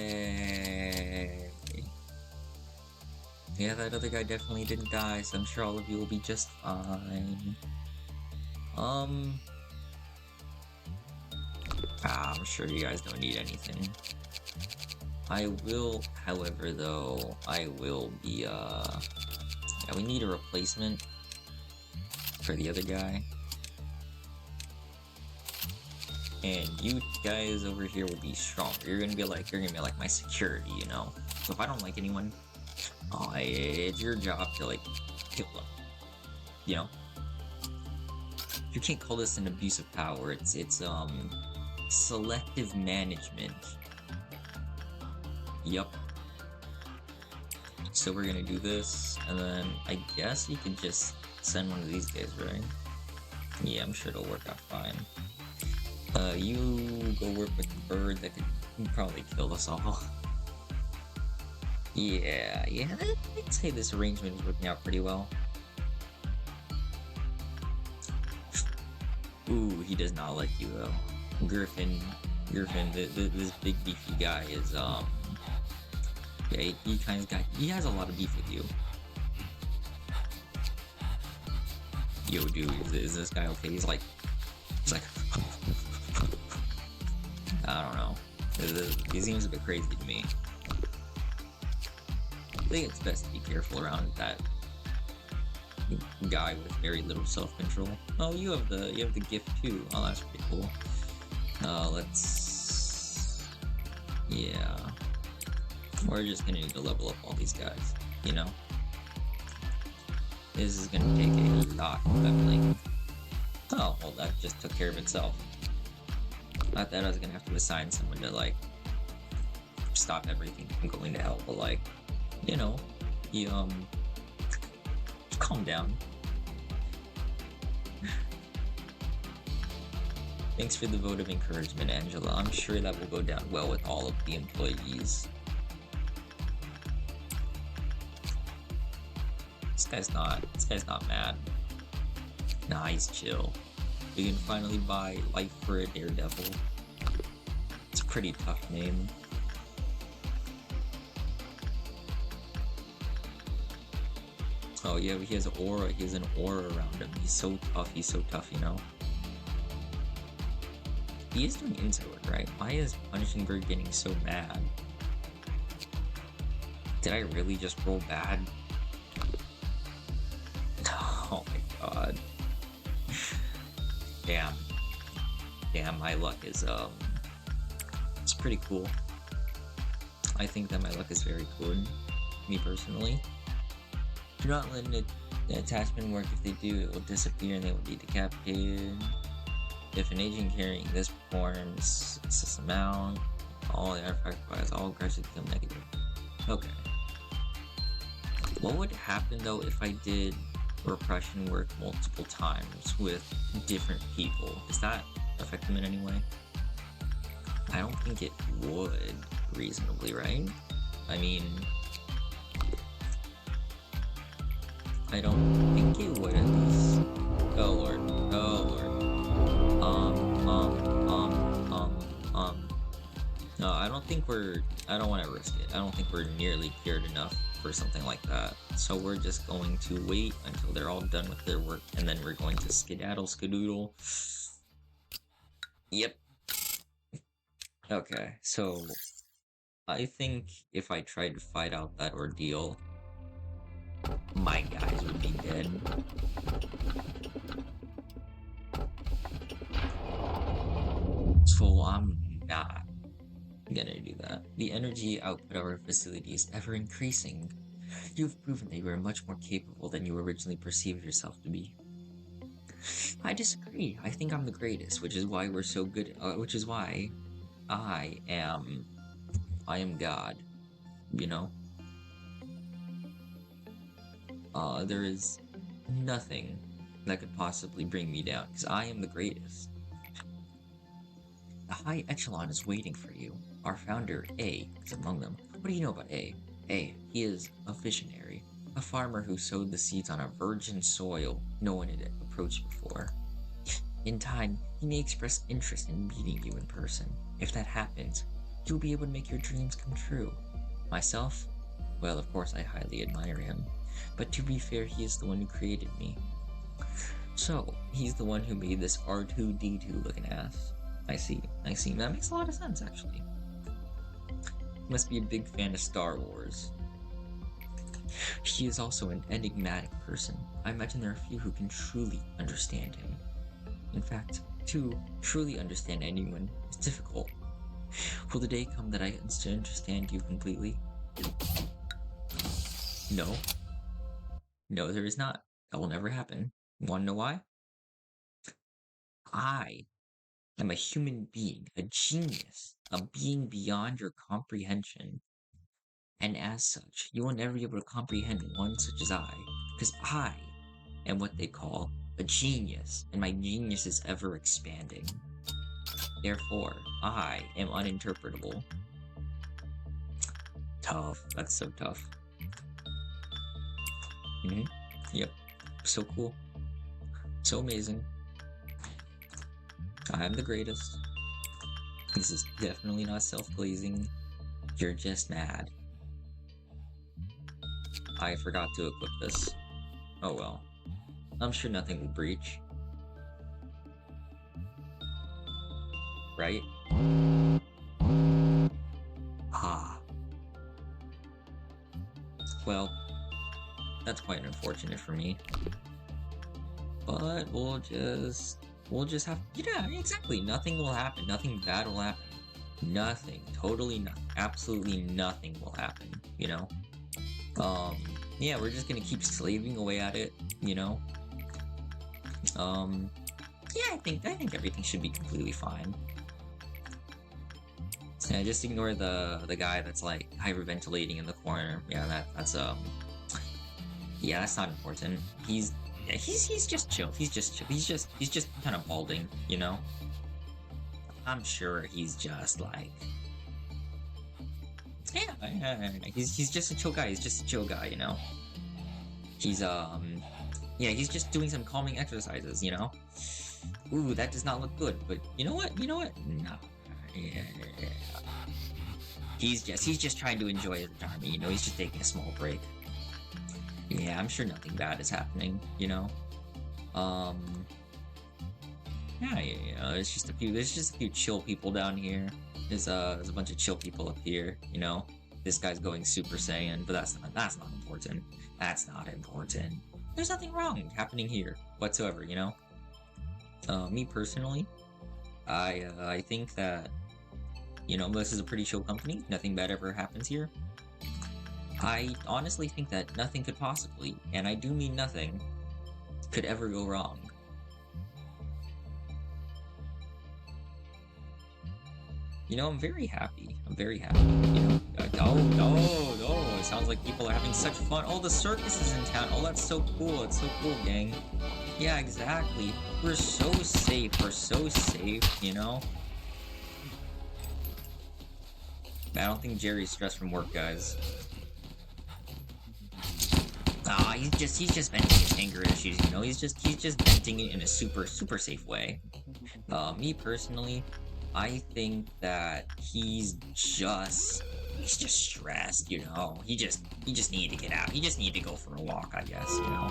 Yeah, that other guy definitely didn't die, so I'm sure all of you will be just fine. I'm sure you guys don't need anything. I will, however, though, I will be, yeah, we need a replacement for the other guy. And you guys over here will be stronger. You're gonna be like my security, you know? So if I don't like anyone, it's your job to, like, kill them. You know? You can't call this an abuse of power. It's selective management. Yup. So we're gonna do this, and then I guess you could just send one of these guys, right? Yeah, I'm sure it'll work out fine. You go work with the bird that could probably kill us all. Yeah, I'd say this arrangement is working out pretty well. Ooh, he does not like you though. Griffin, this big beefy guy is, yeah, he has a lot of beef with you. Yo, dude, is this guy okay? He's like, I don't know. He seems a bit crazy to me. I think it's best to be careful around that guy with very little self-control. Oh, you have the gift too. Oh, that's pretty cool. Yeah. We're just gonna need to level up all these guys, you know? This is gonna take a lot of leveling. Oh, well, that just took care of itself. Not that I was gonna have to assign someone to, like, stop everything from going to hell, but, like, you know, you, calm down. Thanks for the vote of encouragement, Angela. I'm sure that will go down well with all of the employees. This guy's not mad. Nah, he's chill. We can finally buy life for a daredevil. It's Pretty tough name. Oh yeah, he has an aura. He has an aura around him. He's so tough. He's so tough, you know? He is doing inside work, right? Why is Punishing Bird getting so mad? Did I really just roll bad? Oh my god. Damn. Damn, my luck is, it's pretty cool. I think that my luck is very good, me personally. Do not let the attachment work. If they do, it will disappear and they will be decapitated. If an agent carrying this performs this amount, all the artifact files, all grudges become negative. Okay. What would happen though if I did repression work multiple times with different people? Does that affect them in any way? I don't think it would, reasonably, right? I mean, I don't think it would at least. Oh lord, oh lord. No, I don't think I don't want to risk it. I don't think we're nearly cured enough for something like that. So we're just going to wait until they're all done with their work, and then we're going to skedaddle. Yep. Okay, so I think if I tried to fight out that ordeal, my guys would be dead. So I'm not gonna do that. The energy output of our facility is ever increasing. You've proven that you are much more capable than you originally perceived yourself to be. I disagree. I think I'm the greatest, which is why we're so good. Which is why I am God. You know. There is nothing that could possibly bring me down, because I am the greatest. The High Echelon is waiting for you. Our founder, A, is among them. What do you know about A? A, he is a visionary, a farmer who sowed the seeds on a virgin soil no one had approached before. In time, he may express interest in meeting you in person. If that happens, you'll be able to make your dreams come true. Myself? Well, of course I highly admire him, but to be fair, he is the one who created me. So, he's the one who made this R2-D2 looking ass. I see. That makes a lot of sense, actually. Must be a big fan of Star Wars. He is also an enigmatic person. I imagine there are few who can truly understand him. In fact, to truly understand anyone is difficult. Will the day come that I understand you completely? No. No, there is not. That will never happen. You want to know why? I am a human being, a genius, a being beyond your comprehension. And as such, you will never be able to comprehend one such as I, because I am what they call a genius, and my genius is ever expanding. Therefore, I am uninterpretable. Tough. That's so tough. Yep. So cool. So amazing. I am the greatest. This is definitely not self-pleasing. You're just mad. I forgot to equip this. Oh well. I'm sure nothing will breach. Right? Ah. Well, that's quite unfortunate for me. But we'll just have, yeah, exactly. Nothing will happen. Nothing bad will happen. Nothing. Totally nothing. Absolutely nothing will happen, you know? Yeah, we're just gonna keep slaving away at it, you know? Yeah, I think everything should be completely fine. Yeah, just ignore the guy that's like hyperventilating in the corner. Yeah, that's yeah, that's not important. He's just chill. He's just chill. He's just kind of balding, you know? I'm sure he's just like, yeah, he's just a chill guy. He's just a chill guy, you know? He's yeah, he's just doing some calming exercises, you know? Ooh, that does not look good, but you know what? Nah, Yeah. He's just trying to enjoy his retirement, you know, he's just taking a small break. Yeah, I'm sure nothing bad is happening, you know? Yeah, there's just a few chill people down here. There's a bunch of chill people up here, you know? This guy's going Super Saiyan, but that's not important. That's not important. There's nothing wrong happening here whatsoever, you know? Me personally, I think that, you know, this is a pretty chill company. Nothing bad ever happens here. I honestly think that nothing could possibly, and I do mean nothing, could ever go wrong. You know, I'm very happy. I'm very happy. You know, no. It sounds like people are having such fun. Oh, the circus is in town. Oh, that's so cool. It's so cool, gang. Yeah, exactly. We're so safe. We're so safe, you know? I don't think Jerry's stressed from work, guys. He's just venting his anger issues, you know? He's just venting it in a super safe way. Me personally, I think that he's just stressed, you know. He just needed to get out. He just needed to go for a walk, I guess, you know.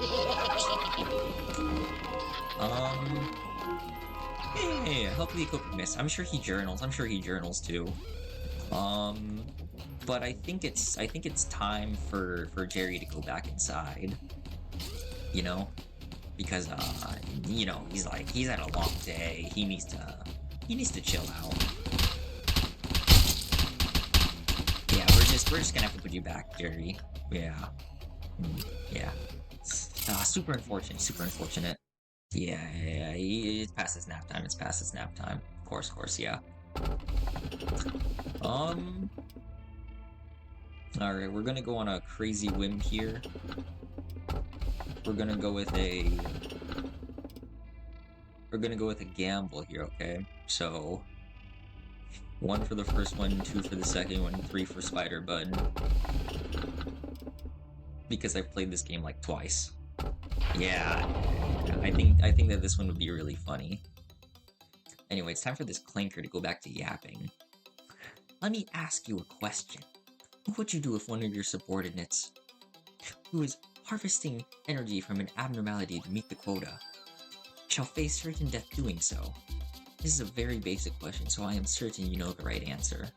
Yeah, hopefully he could miss. I'm sure he journals. I'm sure he journals too. But I think it's time for Jerry to go back inside. You know, because you know, he's had a long day. He needs to chill out. Yeah, we're just gonna have to put you back, Jerry. Yeah. Yeah. Super unfortunate. Yeah, it's past his nap time. It's past his nap time. Of course, yeah. Alright, we're gonna go on a crazy whim here. We're gonna go with a gamble here, okay? So 1 for the first one, 2 for the second one, 3 for Spider Bud. Because I've played this game like twice. Yeah, I think that this one would be really funny. Anyway, it's time for this clanker to go back to yapping. Let me ask you a question. What would you do if one of your subordinates, who is harvesting energy from an abnormality to meet the quota, shall face certain death doing so? This is a very basic question, so I am certain you know the right answer.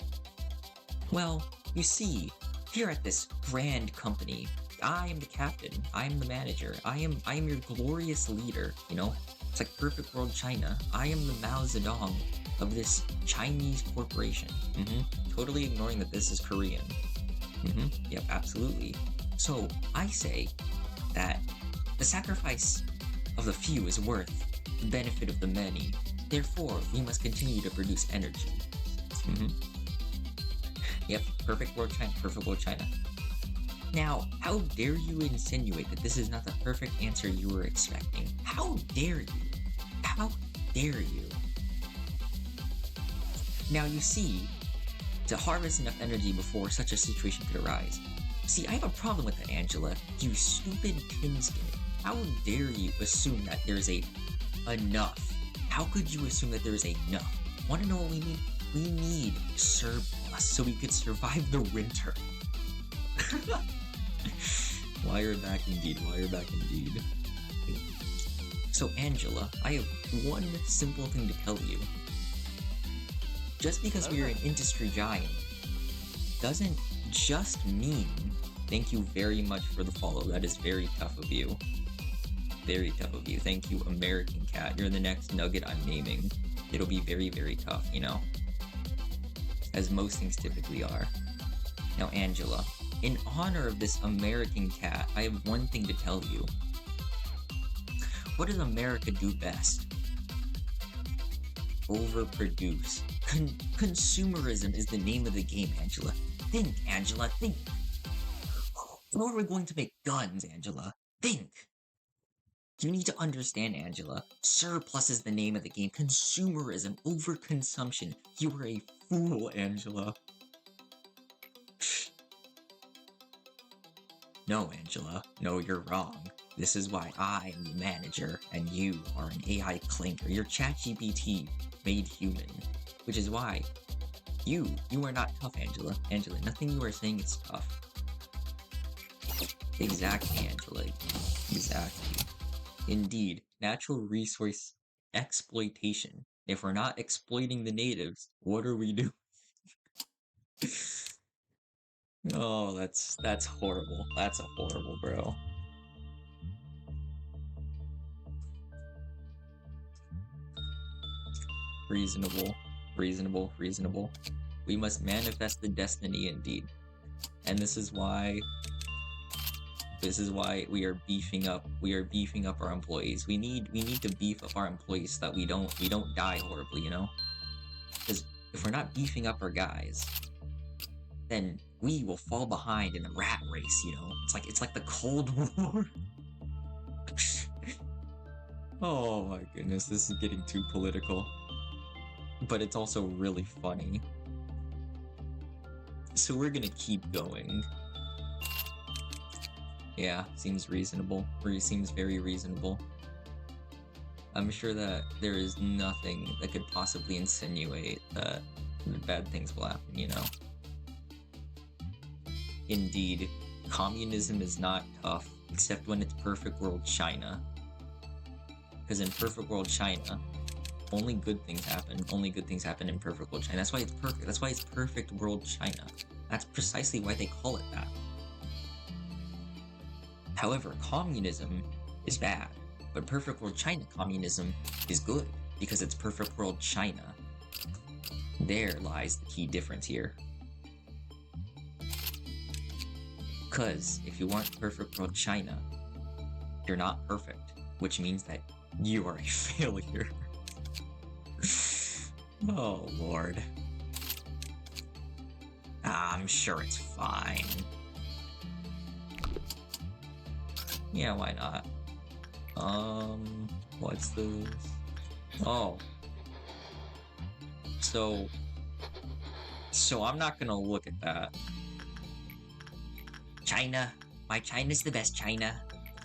Well, you see, here at this grand company, I am the captain, I am the manager, I am your glorious leader, you know? It's like perfect world China. I am the Mao Zedong of this Chinese corporation. Totally ignoring that this is Korean. Yep, absolutely. So, I say that the sacrifice of the few is worth the benefit of the many. Therefore, we must continue to produce energy. Yep, perfect world China. Now, how dare you insinuate that this is not the perfect answer you were expecting? How dare you? How dare you? Now, you see, to harvest enough energy before such a situation could arise. See, I have a problem with that, Angela. You stupid pinskin. How dare you assume that there's a enough? How could you assume that there's enough? Want to know what we need? We need surplus so we could survive the winter. Wire back indeed. So, Angela, I have one simple thing to tell you. Just because we are an industry giant doesn't just mean thank you very much for the follow. That is very tough of you. Very tough of you. Thank you, American Cat. You're the next nugget I'm naming. It'll be very, very tough, you know? As most things typically are. Now, Angela, in honor of this American Cat, I have one thing to tell you. What does America do best? Overproduce. Consumerism is the name of the game, Angela. Think, Angela, think. Or are we going to make guns, Angela? Think. You need to understand, Angela. Surplus is the name of the game. Consumerism, overconsumption. You are a fool, Angela. No, Angela. No, you're wrong. This is why I am the manager, and you are an AI clinker. You're ChatGPT made human. Which is why You are not tough, Angela. Angela, nothing you are saying is tough. Exactly, Angela. Exactly. Indeed, natural resource exploitation. If we're not exploiting the natives, what are we doing? Oh, that's horrible. That's a horrible, bro. Reasonable, reasonable, reasonable. We must manifest the destiny indeed. And this is why we are beefing up our employees. We need to beef up our employees so that we don't die horribly, you know? Because if we're not beefing up our guys, then we will fall behind in a rat race, you know? It's like the Cold War. Oh my goodness, this is getting too political. But it's also really funny. So we're gonna keep going. Yeah, seems reasonable. Seems very reasonable. I'm sure that there is nothing that could possibly insinuate that bad things will happen, you know? Indeed, communism is not tough, except when it's perfect world China. Because in perfect world China, only good things happen. Only good things happen in perfect world China. That's why it's perfect. That's why it's perfect world China. That's precisely why they call it that. However, communism is bad, but perfect world China communism is good because it's perfect world China. There lies the key difference here. Because if you want perfect world China, you're not perfect, which means that you are a failure. Oh, Lord. I'm sure it's fine. Yeah, why not? What's this? Oh. So I'm not gonna look at that. China. My China's the best China.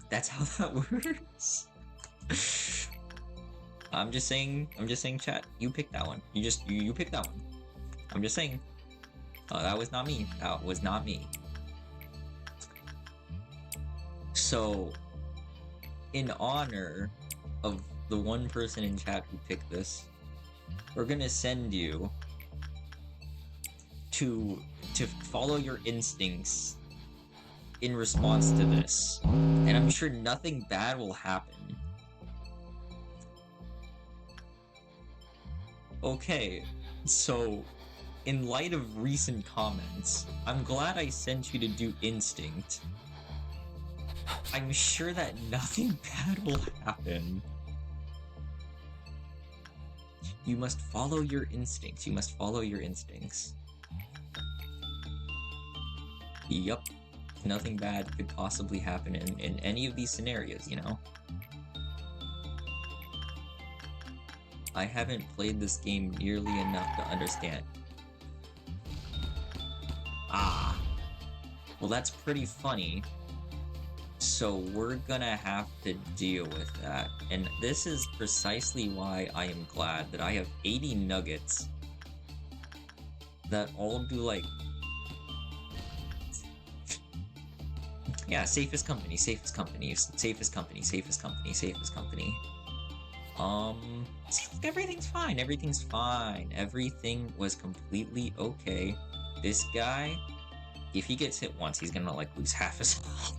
That's how that works. I'm just saying, chat, you pick that one. You pick that one. I'm just saying. That was not me. That was not me. So, in honor of the one person in chat who picked this, we're gonna send you to follow your instincts in response to this. And I'm sure nothing bad will happen. Okay, so in light of recent comments, I'm glad I sent you to do instinct. I'm sure that nothing bad will happen. You must follow your instincts. You must follow your instincts. Yup. Nothing bad could possibly happen in any of these scenarios, you know? I haven't played this game nearly enough to understand. Ah. Well, that's pretty funny. So we're gonna have to deal with that. And this is precisely why I am glad that I have 80 nuggets that all do, like... Yeah, safest company, safest company, safest company, safest company, safest company. See, look, everything's fine, everything's fine. Everything was completely okay. This guy, if he gets hit once, he's gonna, like, lose half his health.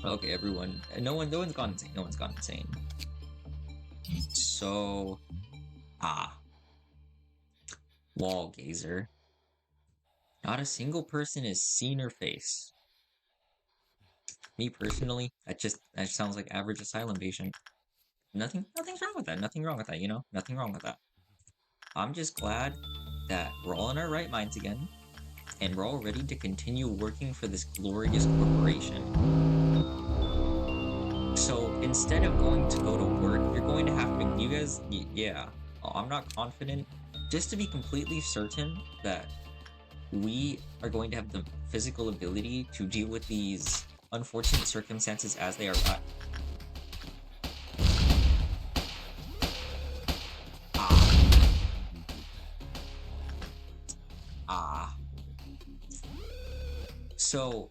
Okay, everyone. No one's gone insane. No one's gone insane. So, wall gazer. Not a single person is seen or face. Me personally, that sounds like average asylum patient. Nothing's wrong with that. Nothing wrong with that, you know? Nothing wrong with that. I'm just glad that we're all in our right minds again, and we're all ready to continue working for this glorious corporation. So instead of going to work, you're going to have to, you guys, yeah, I'm not confident. Just to be completely certain that we are going to have the physical ability to deal with these unfortunate circumstances as they are. So,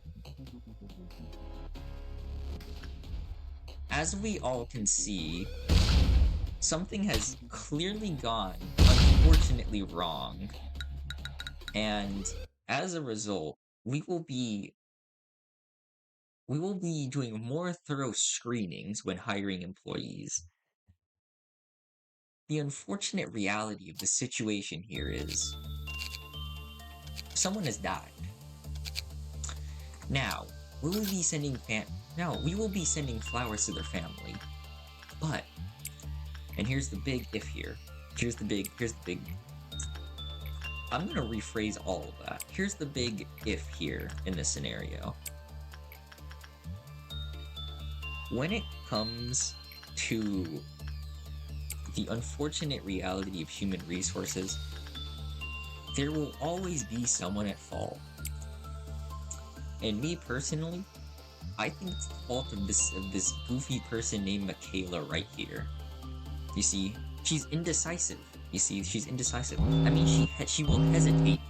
as we all can see, something has clearly gone unfortunately wrong. And as a result, we will be doing more thorough screenings when hiring employees. The unfortunate reality of the situation here is someone has died. Now, we will be sending flowers to their family. But, and here's the big if here. Here's the big I'm gonna rephrase all of that. Here's the big if here in this scenario. When it comes to the unfortunate reality of human resources, there will always be someone at fault. And me personally, I think it's the fault of this goofy person named Michaela right here. You see, she's indecisive. I mean, she will hesitate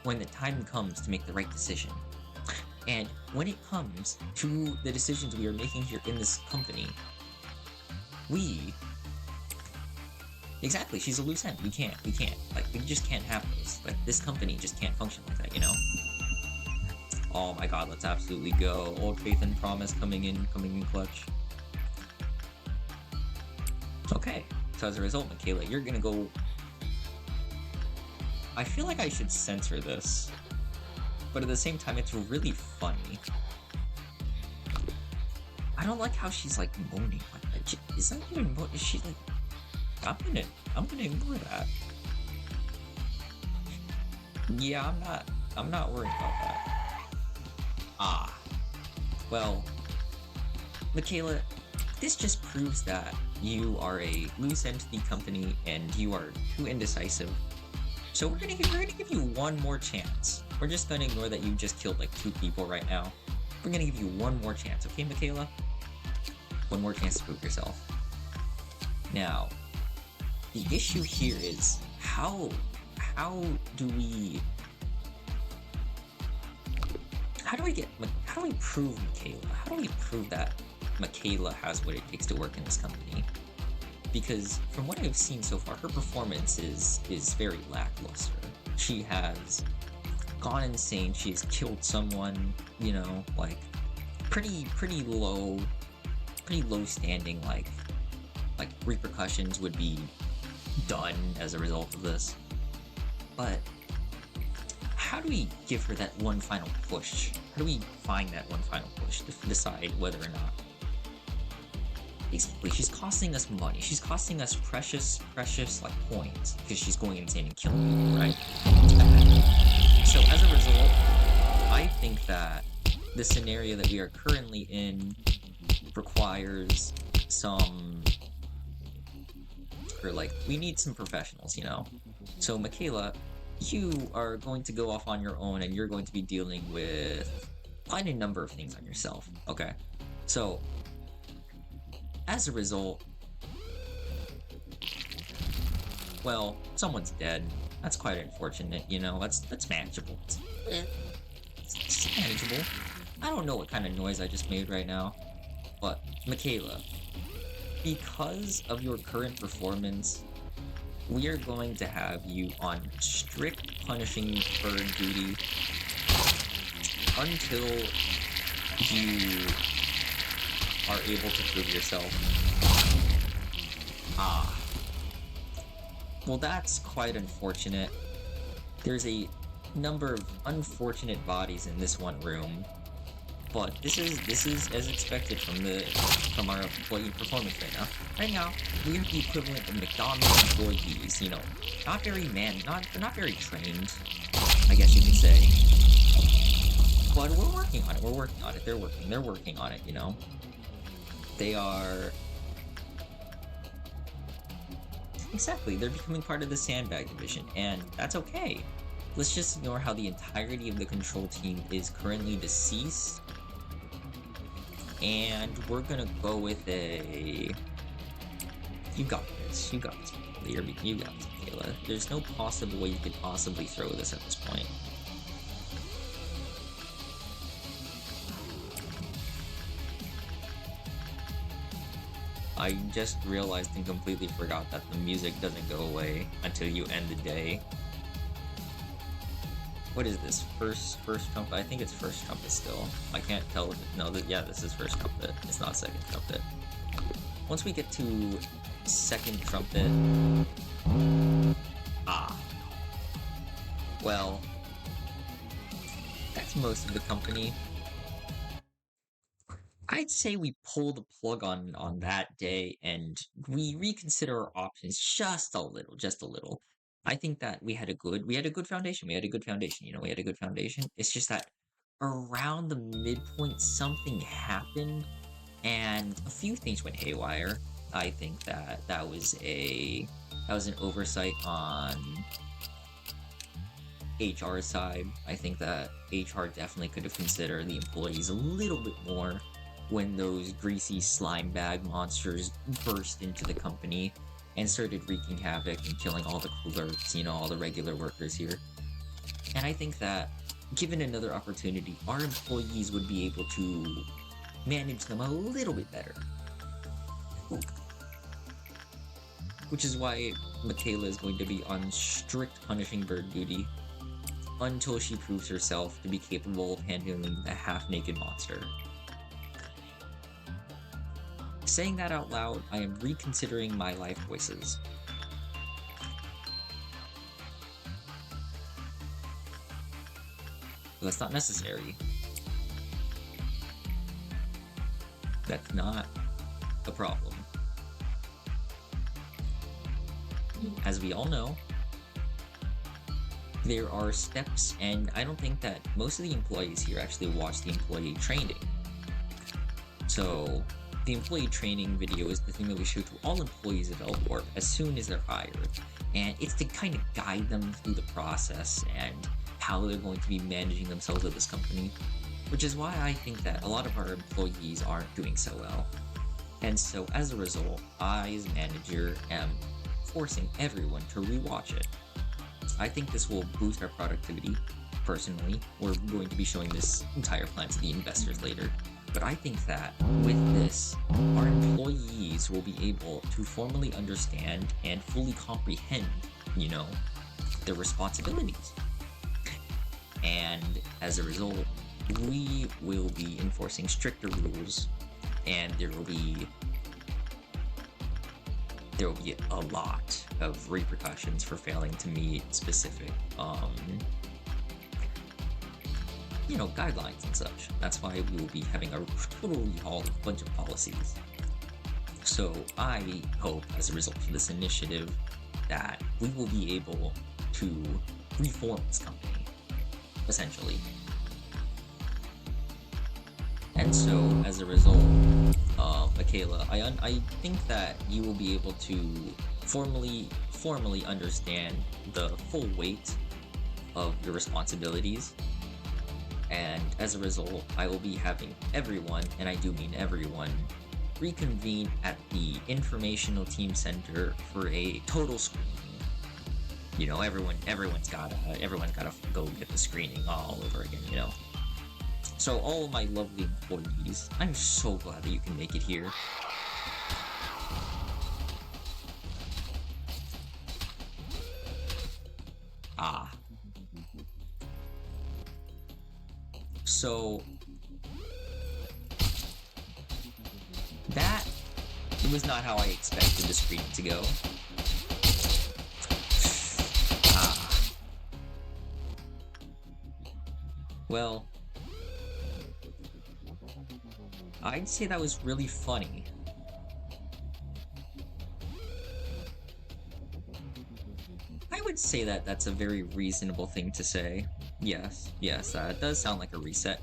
when the time comes to make the right decision. And when it comes to the decisions we are making here in this company, exactly, she's a loose end. We can't. Like, we just can't have those. Like, this company just can't function like that, you know? Oh my god, let's absolutely go. Old Faith and Promise coming in clutch. Okay, so as a result, Michaela, you're gonna go... I feel like I should censor this, but at the same time, it's really funny. I don't like how she's, like, moaning like that. Is that even moaning? Is she, like... I'm gonna ignore that. Yeah, I'm not worried about that. Ah. Well, Michaela, this just proves that you are a loose end to the company and you are too indecisive. So we're gonna give you one more chance. We're just gonna ignore that you just killed like 2 people right now. We're gonna give you one more chance, okay, Michaela? One more chance to prove yourself. Now, the issue here is how do we prove Michaela? How do we prove that Michaela has what it takes to work in this company? Because from what I've seen so far, her performance is very lackluster. She has gone insane. She's killed someone, you know, like pretty low standing, like repercussions would be done as a result of this. But how do we give her that one final push? How do we find that one final push to decide whether or not? Basically, she's costing us money. She's costing us precious like points because she's going insane and killing people, right? So as a result, I think that the scenario that we are currently in requires some, or like, we need some professionals, you know? So Michaela, you are going to go off on your own and you're going to be dealing with quite a number of things on yourself, okay? So, as a result, well, someone's dead. That's quite unfortunate, you know? That's manageable. It's manageable. I don't know what kind of noise I just made right now, but Michaela, because of your current performance, we are going to have you on strict punishing bird duty until you are able to prove yourself. Ah. Well, that's quite unfortunate. There's a number of unfortunate bodies in this one room, but this is as expected from our employee performance right now. Right now, we are the equivalent of McDonald's employees. You know, not very trained, I guess you could say. But we're working on it. They're working on it. You know, they are. Exactly, they're becoming part of the sandbag division, and that's okay. Let's just ignore how the entirety of the control team is currently deceased. And we're gonna go with a... You got this, Michaela. You got this, Michaela. There's no possible way you could possibly throw this at this point. I just realized and completely forgot that the music doesn't go away until you end the day. What is this? First trumpet? I think it's first trumpet still. I can't tell if no, yeah, this is first trumpet. It's not second trumpet. Once we get to second trumpet, well, that's most of the company. I'd say we pull the plug on that day and we reconsider our options just a little, just a little. I think that we had a good foundation. We had a good foundation, we had a good foundation. It's just that around the midpoint something happened and a few things went haywire. I think that that was an oversight on HR side. I think that HR definitely could have considered the employees a little bit more when those greasy slime bag monsters burst into the company and started wreaking havoc and killing all the clerks, all the regular workers here. And I think that given another opportunity, our employees would be able to manage them a little bit better. Which is why Michaela is going to be on strict punishing bird duty until she proves herself to be capable of handling the half-naked monster. Saying that out loud, I am reconsidering my life choices. But that's not necessary. That's not a problem. As we all know, there are steps, and I don't think that most of the employees here actually watch the employee training. So, the employee training video is the thing that we show to all employees of Elborg as soon as they're hired. And it's to kind of guide them through the process and how they're going to be managing themselves at this company. Which is why I think that a lot of our employees aren't doing so well. And so as a result, I as manager am forcing everyone to rewatch it. I think this will boost our productivity. Personally, we're going to be showing this entire plan to the investors later. But I think that with this, our employees will be able to formally understand and fully comprehend, their responsibilities. And as a result, we will be enforcing stricter rules, and there will be a lot of repercussions for failing to meet specific guidelines and such. That's why we will be having a total overhaul of a bunch of policies. So I hope, as a result of this initiative, that we will be able to reform this company, essentially. And so, as a result, Michaela, I think that you will be able to formally understand the full weight of your responsibilities. And as a result, I will be having everyone, and I do mean everyone, reconvene at the Informational Team Center for a total screening. Everyone's gotta go get the screening all over again, So all of my lovely employees, I'm so glad that you can make it here. So that was not how I expected the screening to go. Well, I'd say that was really funny. I would say that that's a very reasonable thing to say. Yes, that does sound like a reset.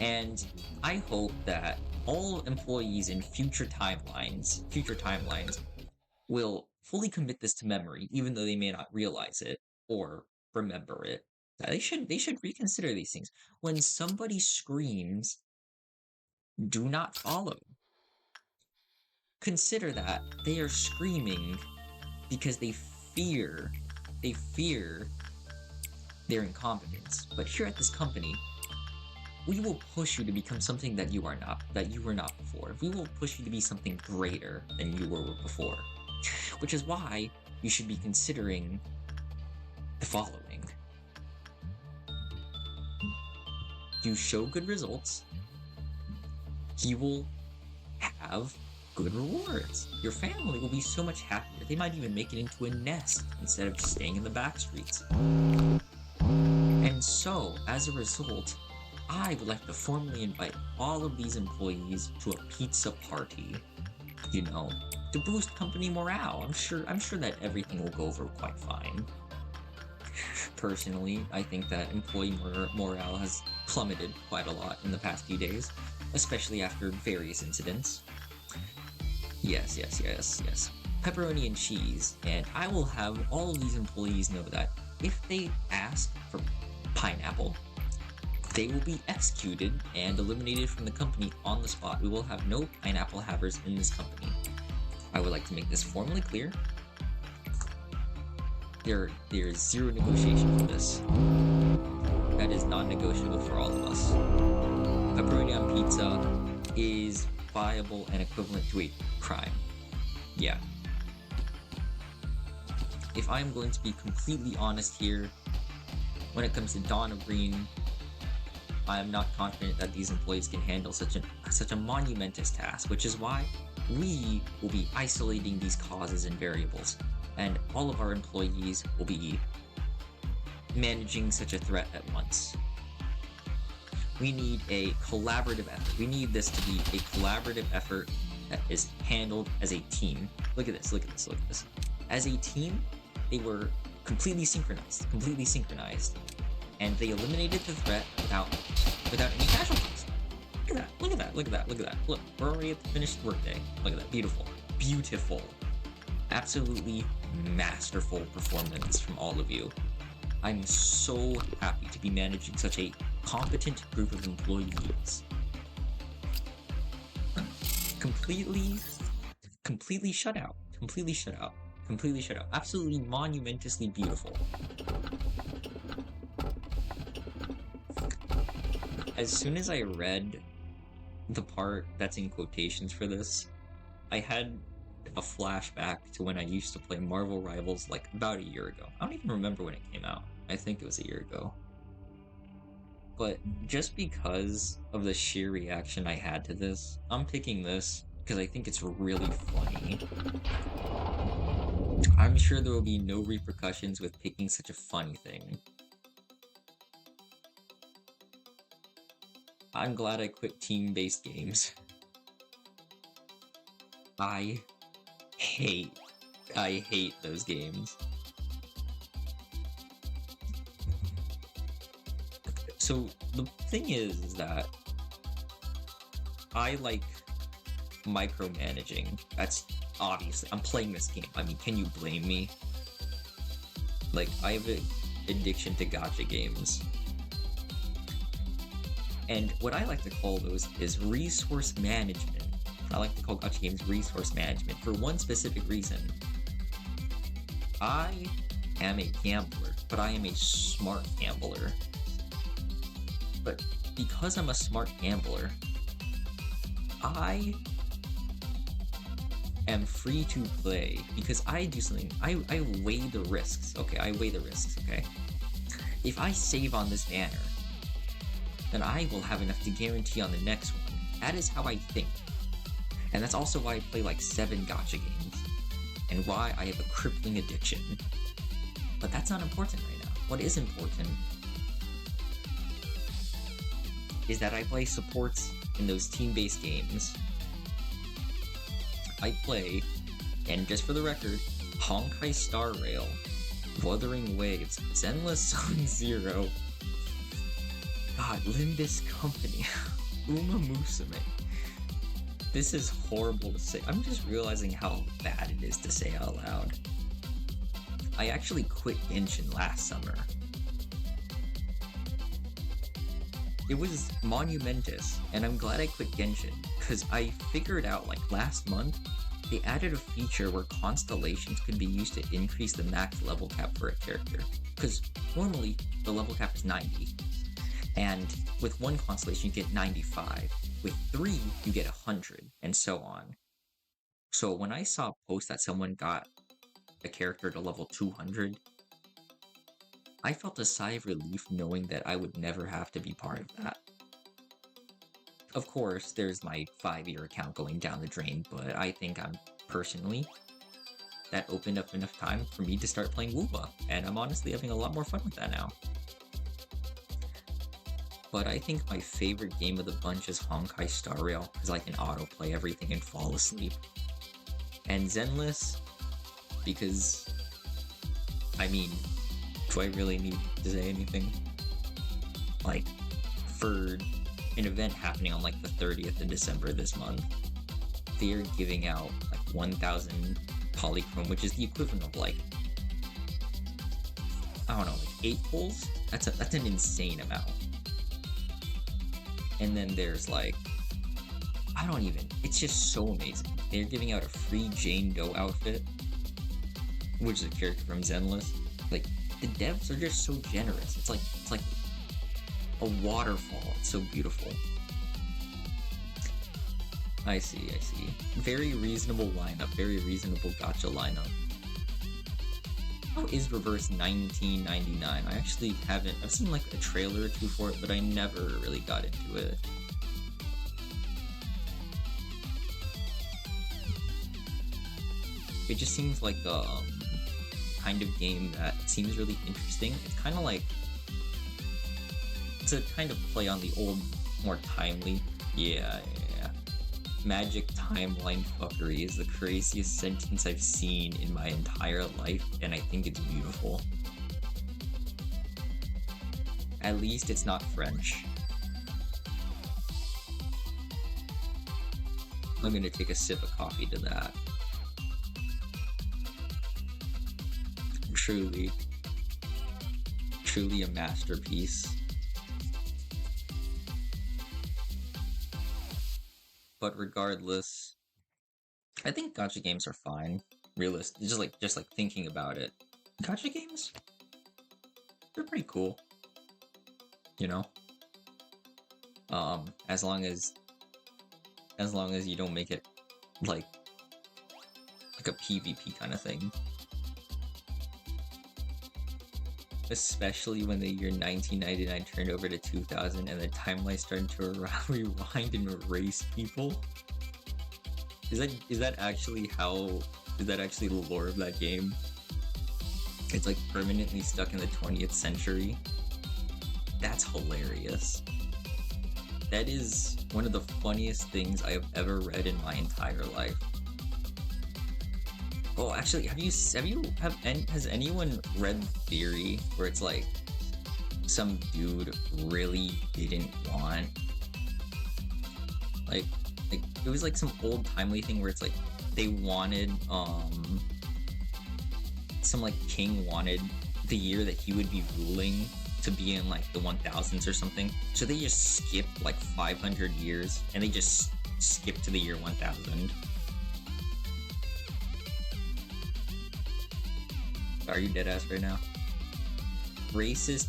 And I hope that all employees in future timelines will fully commit this to memory, even though they may not realize it or remember it. They should reconsider these things. When somebody screams, do not follow. Consider that they are screaming because they fear their incompetence. But here at this company, we will push you to become something that you were not before. We will push you to be something greater than you were before. Which is why you should be considering the following. You show good results, you will have good rewards. Your family will be so much happier. They might even make it into a nest instead of just staying in the back streets. And so, as a result, I would like to formally invite all of these employees to a pizza party, to boost company morale. I'm sure that everything will go over quite fine. Personally, I think that employee morale has plummeted quite a lot in the past few days, especially after various incidents. Yes. Pepperoni and cheese, and I will have all of these employees know that if they ask for pineapple, they will be executed and eliminated from the company on the spot. We will have no pineapple havers in this company. I would like to make this formally clear. There is zero negotiation for this. That is non-negotiable for all of us. Pepperoni on pizza is viable and equivalent to a crime. Yeah. If I'm going to be completely honest here, when it comes to Dawn of Green, I am not confident that these employees can handle such a monumentous task, which is why we will be isolating these causes and variables, and all of our employees will be managing such a threat at once. We need a collaborative effort. We need this to be a collaborative effort that is handled as a team. Look at this. As a team, they were completely synchronized, and they eliminated the threat without any casualties. Look at that. Look, we're already at the finished workday. Look at that. Beautiful. Absolutely masterful performance from all of you. I'm so happy to be managing such a competent group of employees. Completely shut out. Absolutely monumentously beautiful. As soon as I read the part that's in quotations for this, I had a flashback to when I used to play Marvel Rivals like about a year ago. I don't even remember when it came out. I think it was a year ago. But just because of the sheer reaction I had to this, I'm picking this because I think it's really funny. I'm sure there will be no repercussions with picking such a funny thing. I'm glad I quit team-based games. I hate those games. So the thing is that I like micromanaging. That's obviously, I'm playing this game. I mean, can you blame me? Like, I have an addiction to gacha games. And what I like to call those is resource management. I like to call gacha games resource management for one specific reason. I am a gambler, but I am a smart gambler. But because I'm a smart gambler, I am free to play because I do something. I weigh the risks. Okay, If I save on this banner, then I will have enough to guarantee on the next one. That is how I think. And that's also why I play like 7 gacha games, and why I have a crippling addiction. But that's not important right now. What is important is that I play supports in those team-based games. I play, and just for the record, Honkai Star Rail, Wuthering Waves, Zenless Song Zero, God, Limbus Company, Uma Musume. This is horrible to say. I'm just realizing how bad it is to say out loud. I actually quit Genshin last summer. It was monumentous, and I'm glad I quit Genshin, because I figured out, like, last month, they added a feature where constellations could be used to increase the max level cap for a character. Because normally, the level cap is 90. And with one constellation, you get 95. With 3, you get 100, and so on. So when I saw a post that someone got a character to level 200, I felt a sigh of relief knowing that I would never have to be part of that. Of course, there's my 5-year account going down the drain, but I think personally, that opened up enough time for me to start playing WooBa, and I'm honestly having a lot more fun with that now. But I think my favorite game of the bunch is Honkai Star Rail, because I can autoplay everything and fall asleep. And Zenless, because, I mean, do I really need to say anything? Like, for an event happening on like the 30th of December this month, they're giving out like 1,000 polychrome, which is the equivalent of like, I don't know, like 8 pulls? That's an insane amount. And then there's like, it's just so amazing. They're giving out a free Jane Doe outfit, which is a character from Zenless. Like, the devs are just so generous. It's like a waterfall. It's so beautiful. I see. Very reasonable lineup. Very reasonable gacha lineup. How is Reverse 1999? I actually haven't. I've seen like a trailer or two for it, but I never really got into it. It just seems like a kind of game that seems really interesting. It's kind of like, it's a kind of play on the old, more timely. Yeah. Magic timeline fuckery is the craziest sentence I've seen in my entire life, and I think it's beautiful. At least it's not French. I'm gonna take a sip of coffee to that. Truly a masterpiece. But regardless, I think gacha games are fine. Realistic, just like thinking about it, gacha games, they're pretty cool. You know, as long as you don't make it like a PvP kind of thing. Especially when the year 1999 turned over to 2000 and the timeline started to rewind and erase people. Is that actually the lore of that game? It's like permanently stuck in the 20th century. That's hilarious. That is one of the funniest things I have ever read in my entire life. Oh, actually, has anyone read the theory where it's like some dude really didn't want like it was like some old timely thing where it's like they wanted some like king wanted the year that he would be ruling to be in like the 1000s or something, so they just skipped like 500 years and they just skipped to the year 1000. Are you deadass right now? Racist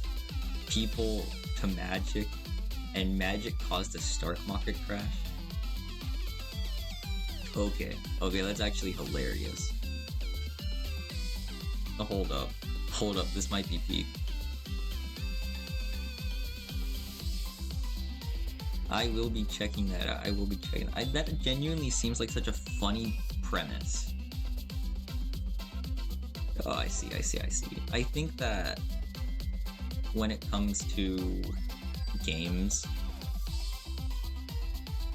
people to magic, and magic caused a Stark market crash? Okay, that's actually hilarious. Oh, hold up, this might be peak. I will be checking that out. That genuinely seems like such a funny premise. Oh, I see. I think that when it comes to games,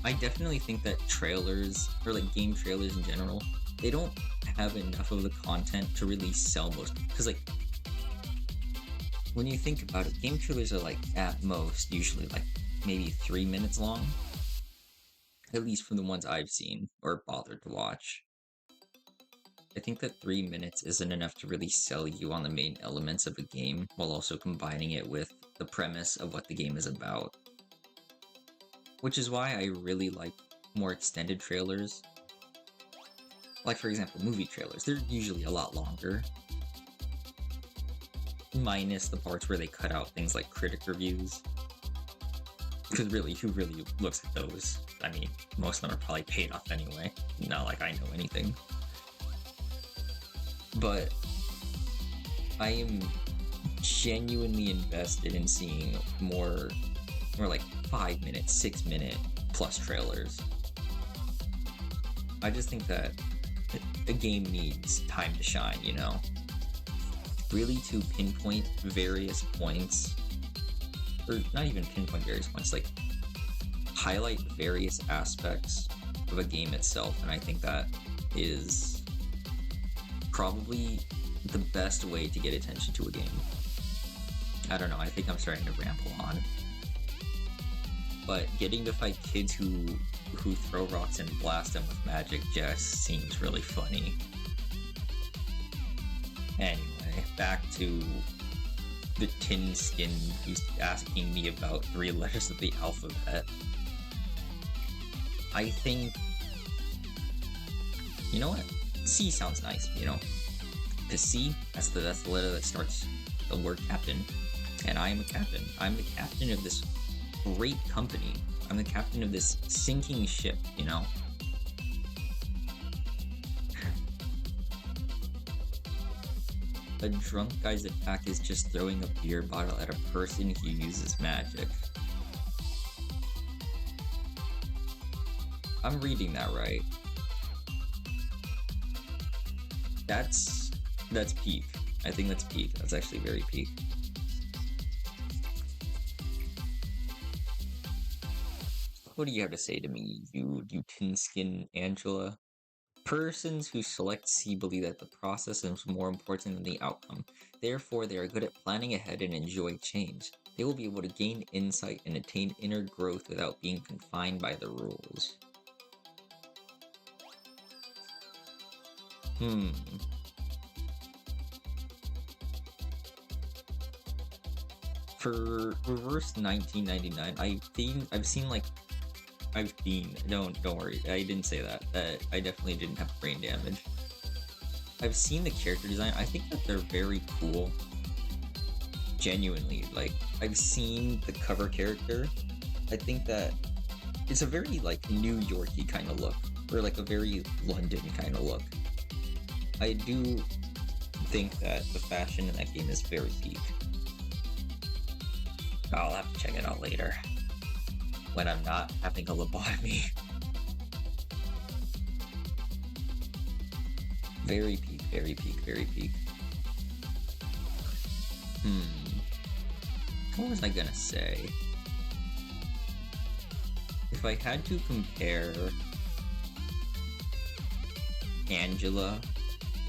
I definitely think that trailers, or like game trailers in general, they don't have enough of the content to really sell most. Because like, when you think about it, game trailers are like, at most, usually like maybe 3 minutes long. At least from the ones I've seen, or bothered to watch. I think that 3 minutes isn't enough to really sell you on the main elements of a game, while also combining it with the premise of what the game is about. Which is why I really like more extended trailers. Like, for example, movie trailers. They're usually a lot longer. Minus the parts where they cut out things like critic reviews. Because really, who really looks at those? I mean, most of them are probably paid off anyway. Not like I know anything. But I am genuinely invested in seeing more like 5-minute, 6-minute plus trailers. I just think that a game needs time to shine, you know? Really to pinpoint various points, or not even pinpoint various points, like highlight various aspects of a game itself, and I think that is probably the best way to get attention to a game. I don't know, I think I'm starting to ramble on. But getting to fight kids who throw rocks and blast them with magic just seems really funny. Anyway, back to the tin skin who's asking me about 3 letters of the alphabet. I think, you know what? C sounds nice, you know? Because C, that's the letter that starts the word captain. And I am a captain. I'm the captain of this great company. I'm the captain of this sinking ship, you know? A drunk guy's attack is just throwing a beer bottle at a person who uses magic. I'm reading that right. That's peak. I think that's peak. That's actually very peak. What do you have to say to me, you tin skin Angela? Persons who select C believe that the process is more important than the outcome. Therefore, they are good at planning ahead and enjoy change. They will be able to gain insight and attain inner growth without being confined by the rules. For reverse 1999, don't worry, I didn't say that. I definitely didn't have brain damage. I've seen the character design. I think that they're very cool. Genuinely, like, I've seen the cover character. I think that it's a very, like, New Yorky kind of look, or like a very London kind of look. I do think that the fashion in that game is very peak. I'll have to check it out later, when I'm not having a lobotomy. Very peak, very peak, very peak. What was I gonna say? If I had to compare Angela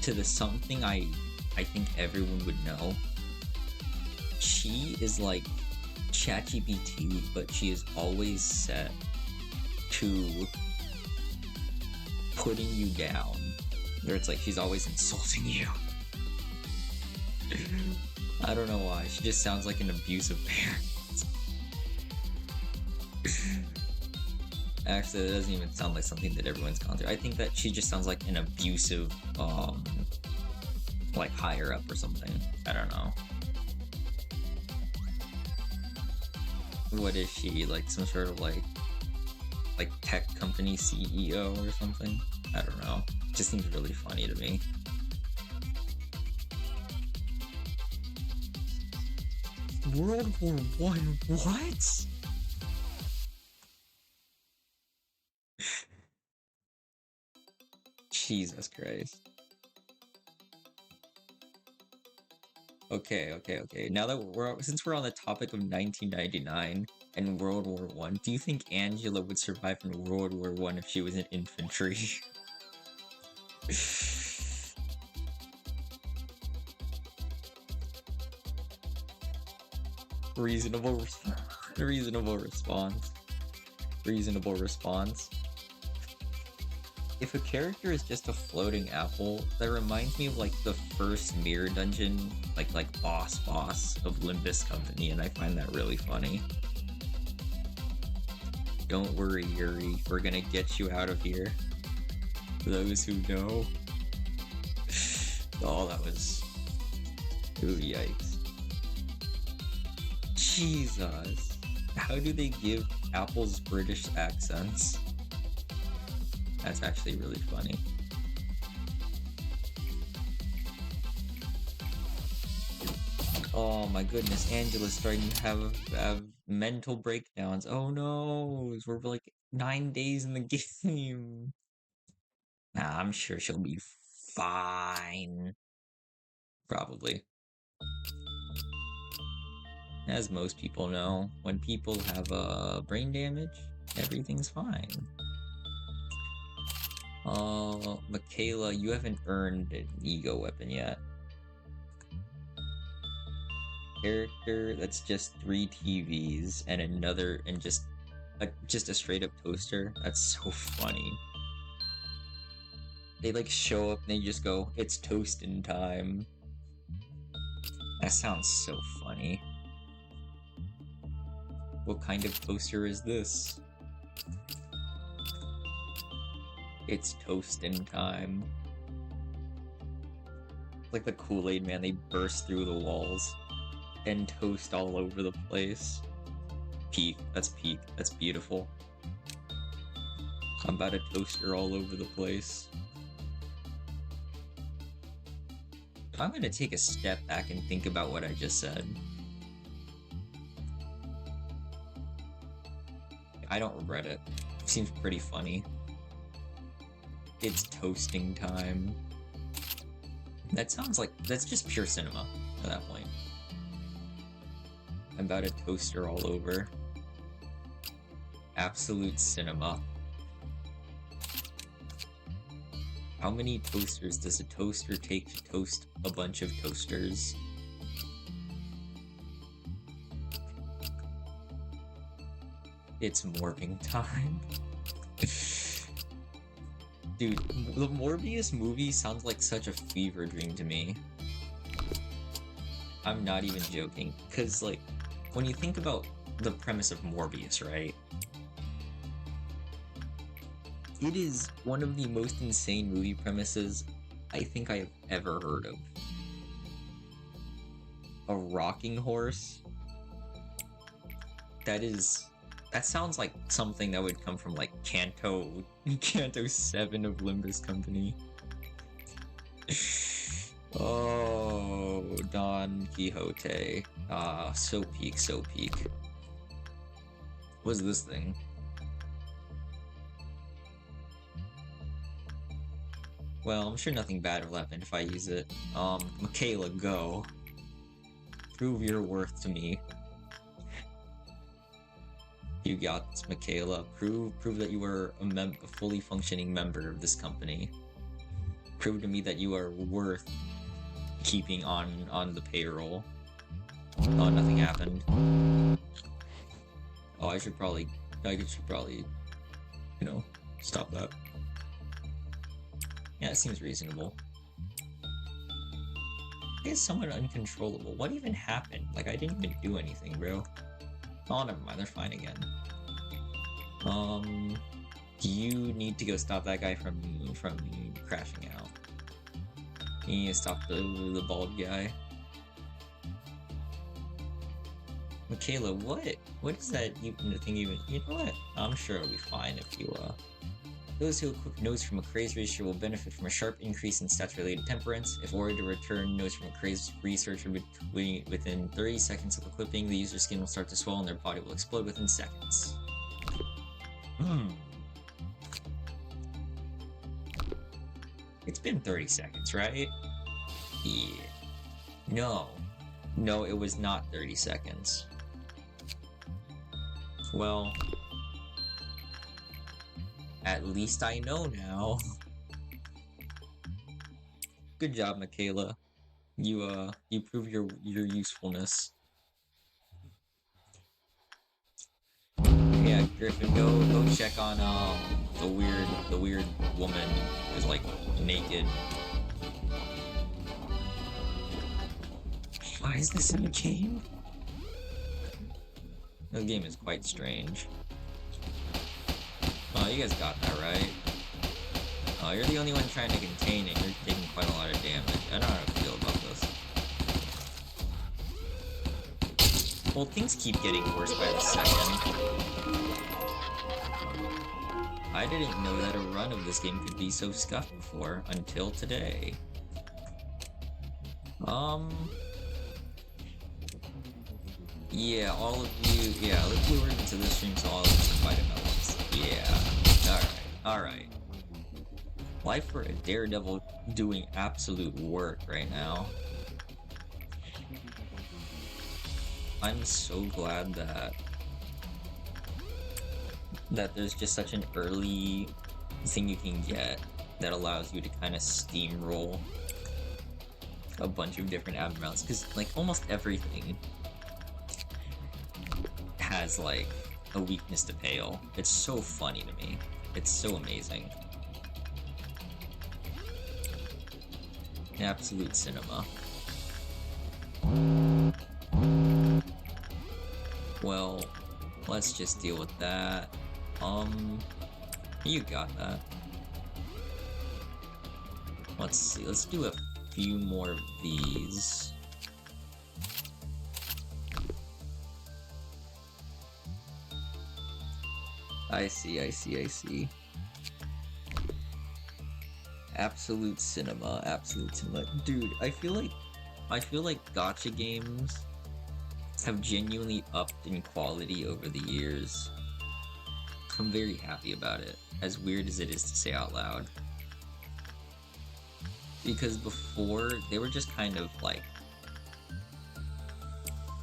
to the something I think everyone would know, she is like ChatGPT, but she is always set to putting you down. Where it's like she's always insulting you. I don't know why. She just sounds like an abusive parent. Actually, that doesn't even sound like something that everyone's gone through. I think that she just sounds like an abusive, like higher up or something. I don't know. What is she, like some sort of like tech company CEO or something? I don't know. It just seems really funny to me. World War One, what? Jesus Christ. Okay. Now that since we're on the topic of 1999 and World War One, do you think Angela would survive in World War One if she was in infantry? Reasonable response. If a character is just a floating apple, that reminds me of like the first mirror dungeon, like boss of Limbus Company, and I find that really funny. Don't worry, Yuri, we're gonna get you out of here. For those who know. Oh, that was... Ooh, yikes. Jesus. How how do they give apples British accents? That's actually really funny. Oh my goodness, Angela's starting to have mental breakdowns. Oh no, we're like 9 days in the game. Nah, I'm sure she'll be fine. Probably. As most people know, when people have brain damage, everything's fine. Michaela, you haven't earned an ego weapon yet. Character that's just 3 TVs and another and just a straight up toaster. That's so funny. They like show up and they just go, "It's toasting time." That sounds so funny. What kind of toaster is this? It's toasting time. Like the Kool-Aid man, they burst through the walls and toast all over the place. Peak. That's peak. That's beautiful. I'm about a toaster all over the place. I'm gonna take a step back and think about what I just said. I don't regret it. It seems pretty funny. It's toasting time. That sounds like that's just pure cinema at that point. I'm about a toaster all over. Absolute cinema. How many toasters does a toaster take to toast a bunch of toasters? It's morphing time. Dude, the Morbius movie sounds like such a fever dream to me. I'm not even joking. Because, like, when you think about the premise of Morbius, right? It is one of the most insane movie premises I think I have ever heard of. A rocking horse? That sounds like something that would come from like Canto 7 of Limbus Company. Oh, Don Quixote. Ah, so peak, so peak. What's this thing? Well, I'm sure nothing bad will happen if I use it. Michaela, go. Prove your worth to me. You got this, Michaela. Prove that you are a fully functioning member of this company. Prove to me that you are worth keeping on the payroll. Oh, nothing happened. Oh, I should probably, you know, stop that. Yeah, it seems reasonable. I guess somewhat uncontrollable. What even happened? Like, I didn't even do anything, bro. Oh, never mind, they're fine again. You need to go stop that guy from crashing out. You need to stop the bald guy. Michaela, what is that thing even? You know what? I'm sure it'll be fine if you, Those who equip nodes from a craze researcher will benefit from a sharp increase in stats-related temperance. If ordered to return nodes from a craze researcher within 30 seconds of equipping, the user's skin will start to swell and their body will explode within seconds. It's been 30 seconds, right? Yeah. No, it was not 30 seconds. Well, at least I know now. Good job, Michaela. You prove your usefulness. Yeah, Griffin, go check on the weird woman who's like naked. Why is this in a game? The game is quite strange. Oh, you guys got that right. Oh, you're the only one trying to contain it. You're taking quite a lot of damage. I don't know how to feel about Well, things keep getting worse by the second. I didn't know that a run of this game could be so scuffed before, until today. Yeah, all of you, yeah, let's lure into this stream so all of us are fighting at once. Yeah, alright. Life for a daredevil doing absolute work right now. I'm so glad that there's just such an early thing you can get that allows you to kind of steamroll a bunch of different abnormalities, because like almost everything has like a weakness to Pale. It's so funny to me. It's so amazing. Absolute cinema. Well, let's just deal with that. You got that. Let's see, let's do a few more of these. I see. Absolute cinema. Dude, I feel like gacha games have genuinely upped in quality over the years. I'm very happy about it, as weird as it is to say out loud. Because before, they were just kind of like,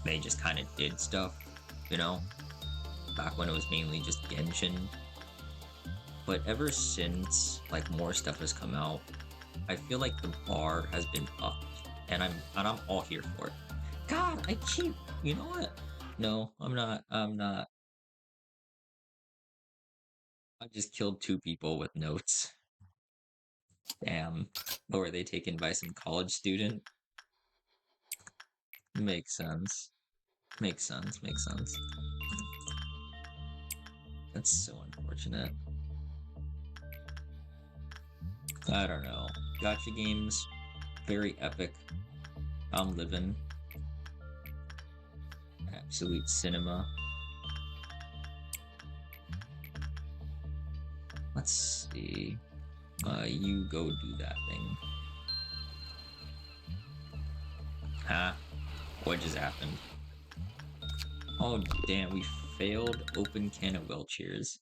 they just kind of did stuff, you know? Back when it was mainly just Genshin. But ever since, like, more stuff has come out, I feel like the bar has been upped, and I'm all here for it. God, you know what? No, I'm not. I just killed 2 people with notes. Damn. Or were they taken by some college student? Makes sense. That's so unfortunate. I don't know. Gacha games, very epic. I'm living. Absolute cinema. Let's see. You go do that thing. Huh? What just happened? Oh, damn, we failed open can of Welchers.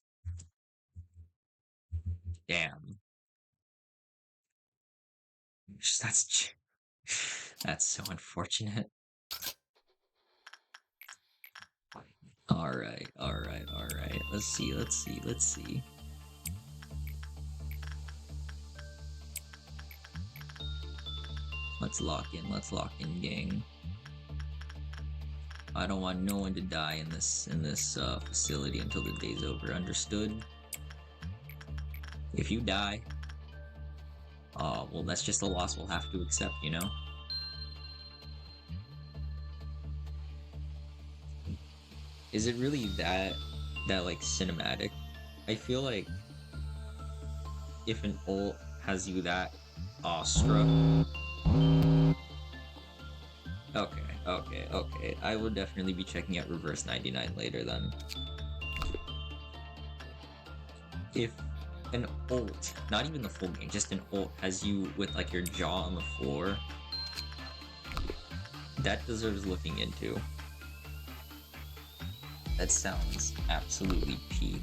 Damn. That's so unfortunate. Alright. Let's see. Let's lock in, gang. I don't want no one to die in this facility until the day's over. Understood? If you die, well, that's just a loss we'll have to accept, you know? Is it really that like cinematic? I feel like if an ult has you that awestruck. Okay. I will definitely be checking out Reverse 99 later then. If an ult, not even the full game, just an ult has you with like your jaw on the floor, that deserves looking into. That sounds absolutely peak.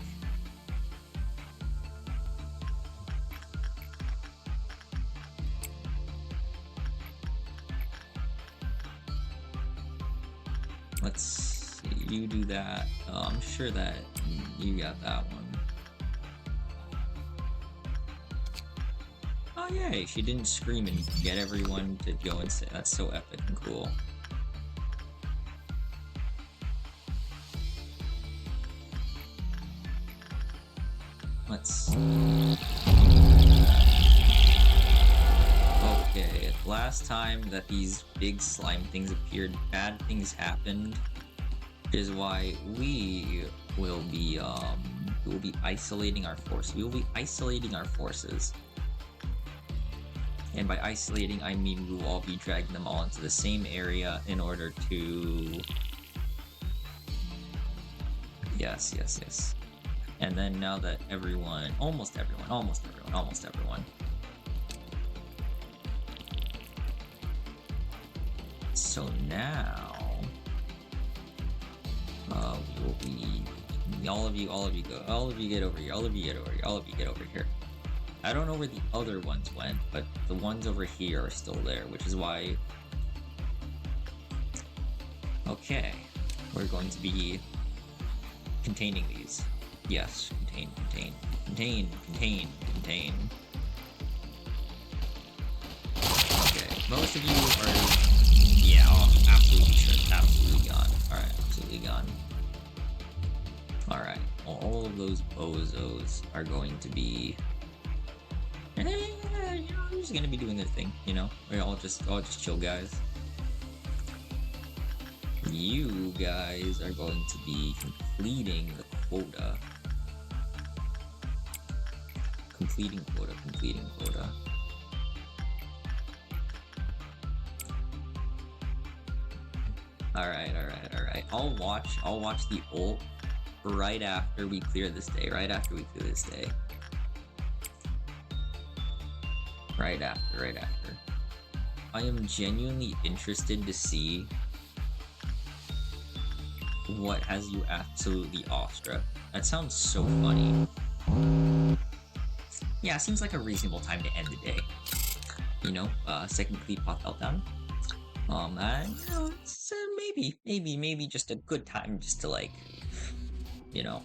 Let's see, you do that. I'm sure that you got that one. Oh yay, she didn't scream and get everyone to go and say that's so epic and cool. Let's see. Okay, last time that these big slime things appeared, bad things happened, which is why we will be isolating our force. We will be isolating our forces. And by isolating, I mean we will all be dragging them all into the same area in order to Yes, yes, yes. And then now that everyone, almost everyone. So now, all of you get over here, all of you get over here. I don't know where the other ones went, but the ones over here are still there, which is why... Okay, we're going to be containing these. Yes, contain. Okay, most of you are... Yeah, absolutely gone. Alright, absolutely gone. Alright, all of those bozos are going to be... they're just gonna be doing their thing, you know? We're all just chill guys. You guys are going to be completing the quota. Completing quota. Alright. I'll watch the ult right after we clear this day. Right after. I am genuinely interested to see what has you absolutely awestruck. That sounds so funny. Yeah, seems like a reasonable time to end the day. You know, second cleat pot meltdown. You know, it's maybe just a good time just to, like, you know.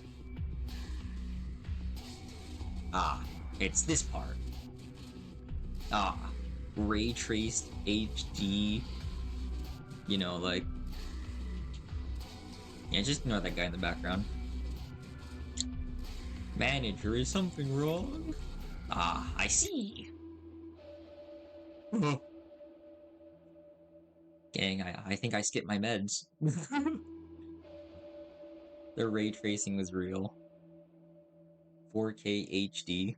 It's this part. Ray traced HD. You know, like... Yeah, just ignore that guy in the background. Manager, is something wrong? I see. Gang, I think I skipped my meds. The ray tracing was real. 4K HD.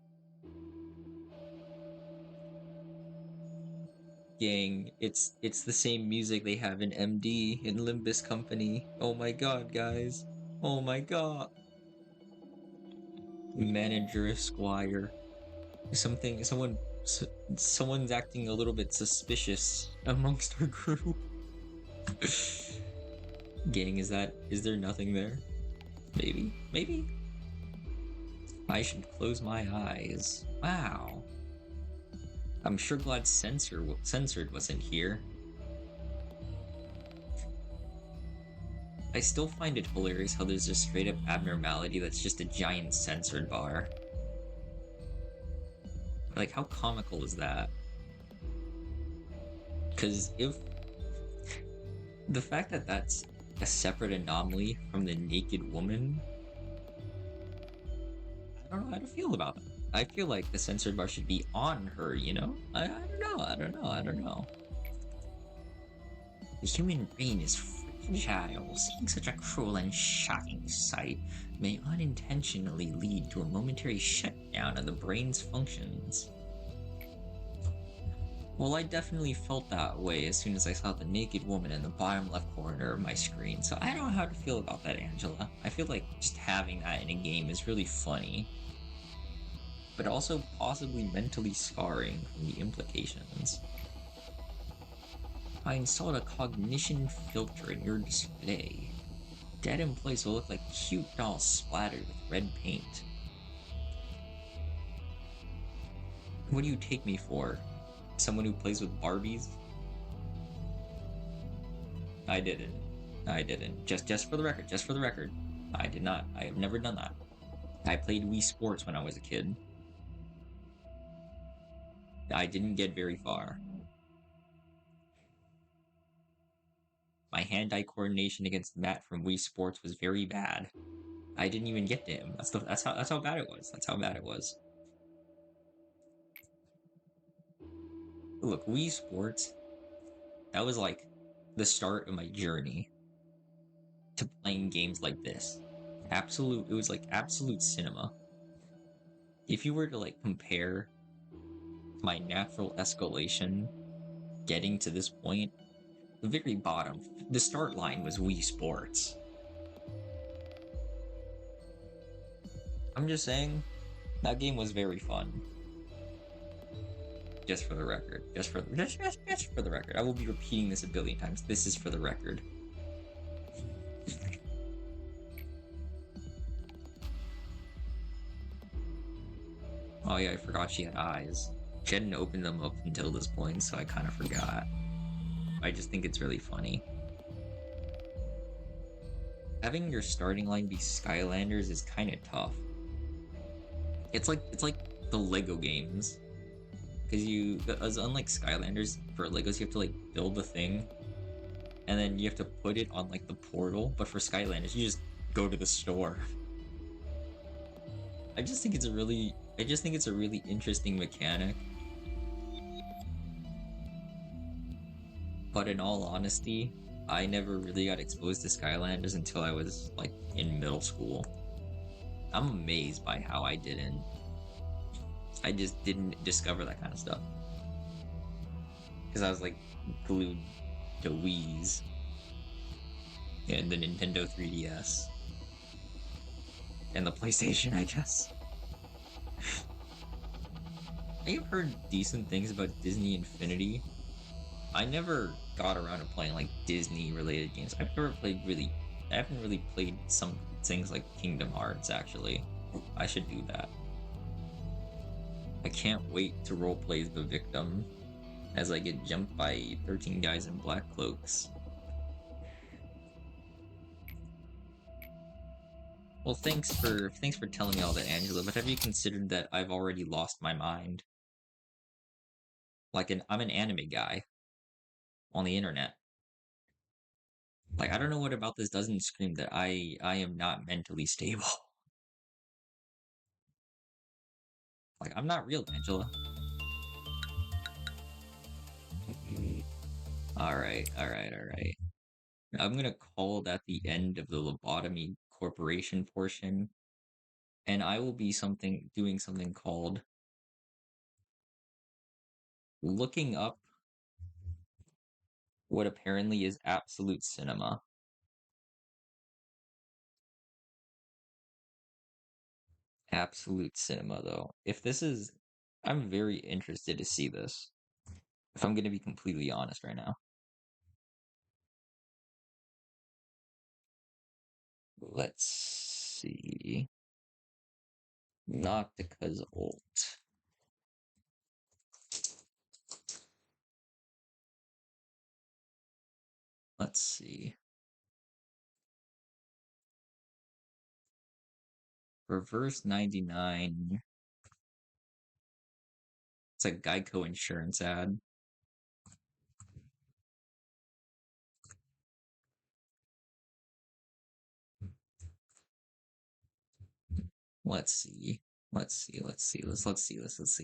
Gang, it's the same music they have in MD, in Limbus Company. Oh my god, guys. Oh my god. Manager Esquire. Someone's acting a little bit suspicious amongst our group. Gang, is there nothing there? Maybe? I should close my eyes. Wow. I'm sure glad censored wasn't here. I still find it hilarious how there's a straight up abnormality that's just a giant censored bar. Like, how comical is that? Because if... the fact that that's a separate anomaly from the naked woman... I don't know how to feel about it. I feel like the censored bar should be on her, you know? I don't know. The human brain is fragile. Seeing such a cruel and shocking sight may unintentionally lead to a momentary shutdown of the brain's functions. Well, I definitely felt that way as soon as I saw the naked woman in the bottom left corner of my screen, so I don't know how to feel about that, Angela. I feel like just having that in a game is really funny, but also possibly mentally scarring from the implications. I installed a cognition filter in your display. Dead employees will look like cute dolls splattered with red paint. What do you take me for? Someone who plays with Barbies? I didn't. Just for the record. I did not. I have never done that. I played Wii Sports when I was a kid. I didn't get very far. My hand-eye coordination against Matt from Wii Sports was very bad. I didn't even get to him. That's how bad it was. Look, Wii Sports, that was like the start of my journey to playing games like this. It was like absolute cinema. If you were to like compare my natural escalation getting to this point, the very bottom, the start line was Wii Sports. I'm just saying that game was very fun. Just for the record. Just for the record. I will be repeating this a billion times. This is for the record. Oh yeah, I forgot she had eyes. She hadn't opened them up until this point, so I kind of forgot. I just think it's really funny. Having your starting line be Skylanders is kind of tough. It's like the Lego games, because unlike Skylanders for Legos, you have to like build the thing, and then you have to put it on like the portal. But for Skylanders, you just go to the store. I just think it's a really interesting mechanic. But in all honesty, I never really got exposed to Skylanders until I was like in middle school. I'm amazed by how I just didn't discover that kind of stuff. Because I was like glued to Wii's and the Nintendo 3DS and the PlayStation, I guess. I've heard decent things about Disney Infinity. I never got around to playing like Disney related games. I haven't really played some things like Kingdom Hearts actually. I should do that. I can't wait to roleplay as the victim as I get jumped by 13 guys in black cloaks. Well, thanks for telling me all that, Angela, but have you considered that I've already lost my mind? I'm an anime guy on the internet. Like I don't know what about this doesn't scream that I am not mentally stable. Like I'm not real, Angela. All right. I'm gonna call that the end of the Lobotomy Corporation portion, and I will be something doing something called looking up what apparently is absolute cinema. Absolute cinema, though. I'm very interested to see this. If I'm gonna be completely honest right now. Let's see. Not because old. Let's see. Reverse 99. It's a Geico insurance ad. Let's see. Let's see this. Let's see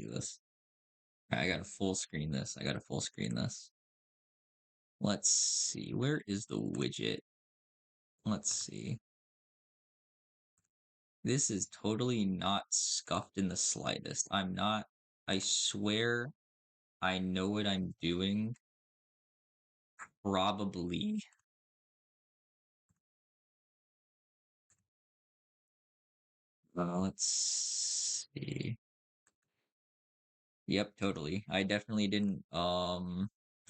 this. I gotta full screen this. I gotta full screen this. Let's see. Where is the widget? Let's see. This is totally not scuffed in the slightest. I'm not. I swear I know what I'm doing. Probably. Let's see. Yep, totally. I definitely didn't.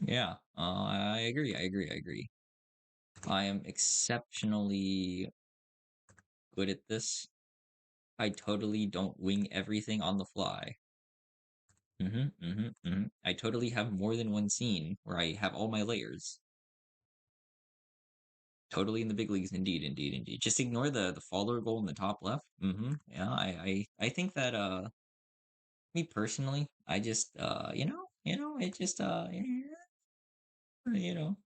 Yeah. I agree. I am exceptionally good at this. I totally don't wing everything on the fly. I totally have more than one scene where I have all my layers. Totally in the big leagues, indeed. Just ignore the follower goal in the top left. Yeah, I think that me personally, I just it just you know,